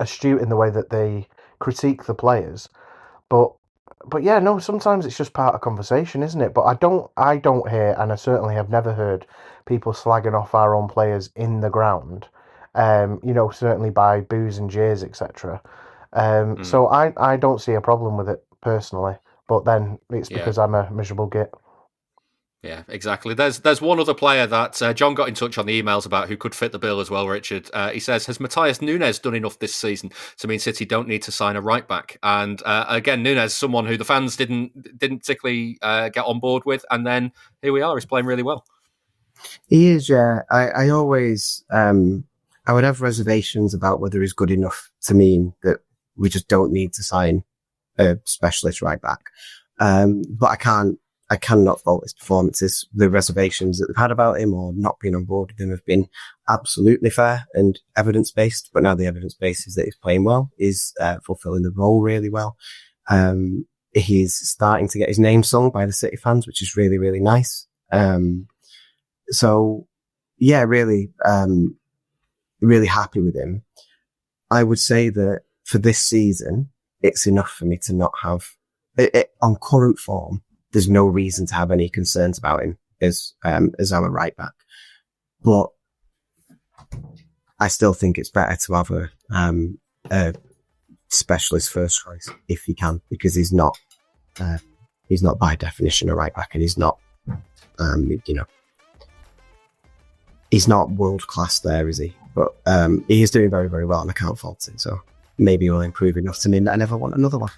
astute in the way that they critique the players, But yeah, no, sometimes it's just part of conversation, isn't it? But I don't hear, and I certainly have never heard, people slagging off our own players in the ground. Certainly by boos and jeers, etc. So I don't see a problem with it personally. But then it's because I'm a miserable git. Yeah, exactly. There's one other player that John got in touch on the emails about who could fit the bill as well, Richard. He says, has Matthias Nunes done enough this season to mean City don't need to sign a right-back? And again, Nunes, someone who the fans didn't particularly get on board with, and then here we are, he's playing really well. He is, yeah. I always, I would have reservations about whether he's good enough to mean that we just don't need to sign a specialist right-back. But I can't I cannot fault his performances. The reservations that they've had about him or not being on board with him have been absolutely fair and evidence-based. But now the evidence base is that he's playing well, he's fulfilling the role really well. He's starting to get his name sung by the City fans, which is really, really nice. So yeah, really, really happy with him. I would say that for this season, it's enough for me to not have on current form. There's no reason to have any concerns about him as our right back, but I still think it's better to have a specialist first choice if you can, because he's not by definition a right back, and he's not, he's not world class there, is he? But he is doing very, very well, and I can't fault it. So maybe he'll improve enough to mean that I never want another one.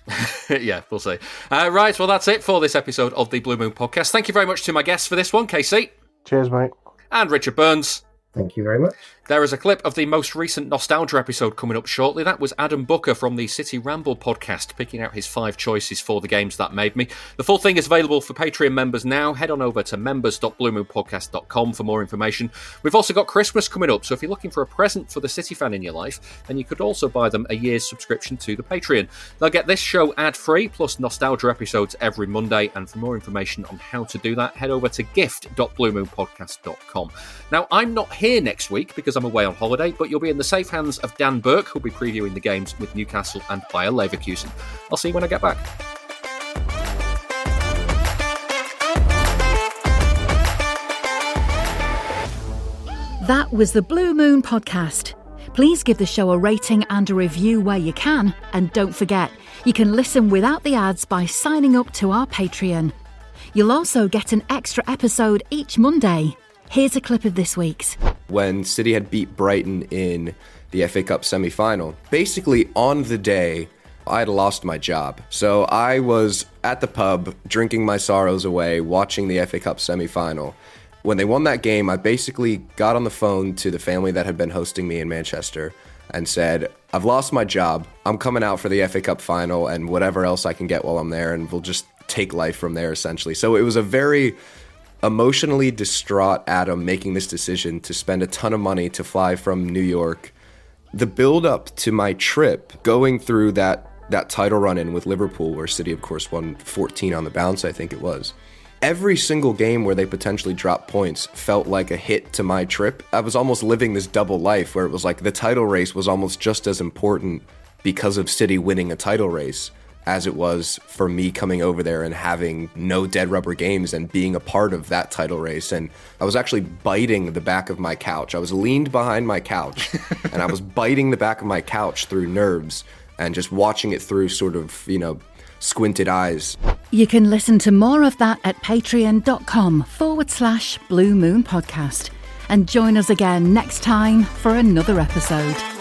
Yeah, we'll see. Right, well, that's it for this episode of the Blue Moon Podcast. Thank you very much to my guests for this one, KC. Cheers, mate. And Richard Burns. Thank you very much. There is a clip of the most recent Nostalgia episode coming up shortly. That was Adam Booker from the City Ramble podcast, picking out his 5 choices for the games that made me. The full thing is available for Patreon members now. Head on over to members.bluemoonpodcast.com for more information. We've also got Christmas coming up, so if you're looking for a present for the City fan in your life, then you could also buy them a year's subscription to the Patreon. They'll get this show ad-free, plus Nostalgia episodes every Monday, and for more information on how to do that, head over to gift.bluemoonpodcast.com. Now, I'm not here next week because I'm away on holiday, but you'll be in the safe hands of Dan Burke, who'll be previewing the games with Newcastle and Bayer Leverkusen. I'll see you when I get back. That was the Blue Moon Podcast. Please give the show a rating and a review where you can, and don't forget, you can listen without the ads by signing up to our Patreon. You'll also get an extra episode each Monday. Here's a clip of this week's. When City had beat Brighton in the FA Cup semi-final, basically on the day, I had lost my job. So I was at the pub, drinking my sorrows away, watching the FA Cup semi-final. When they won that game, I basically got on the phone to the family that had been hosting me in Manchester and said, I've lost my job. I'm coming out for the FA Cup final and whatever else I can get while I'm there, and we'll just take life from there, essentially. So it was a very emotionally distraught Adam making this decision to spend a ton of money to fly from New York. The build up to my trip, going through that title run-in with Liverpool, where City, of course, won 14 on the bounce, I think it was. Every single game where they potentially dropped points felt like a hit to my trip. I was almost living this double life where it was like the title race was almost just as important because of City winning a title race as it was for me coming over there and having no dead rubber games and being a part of that title race. And I was actually biting the back of my couch. I was leaned behind my couch and I was biting the back of my couch through nerves and just watching it through sort of, squinted eyes. You can listen to more of that at patreon.com/Blue Moon Podcast. And join us again next time for another episode.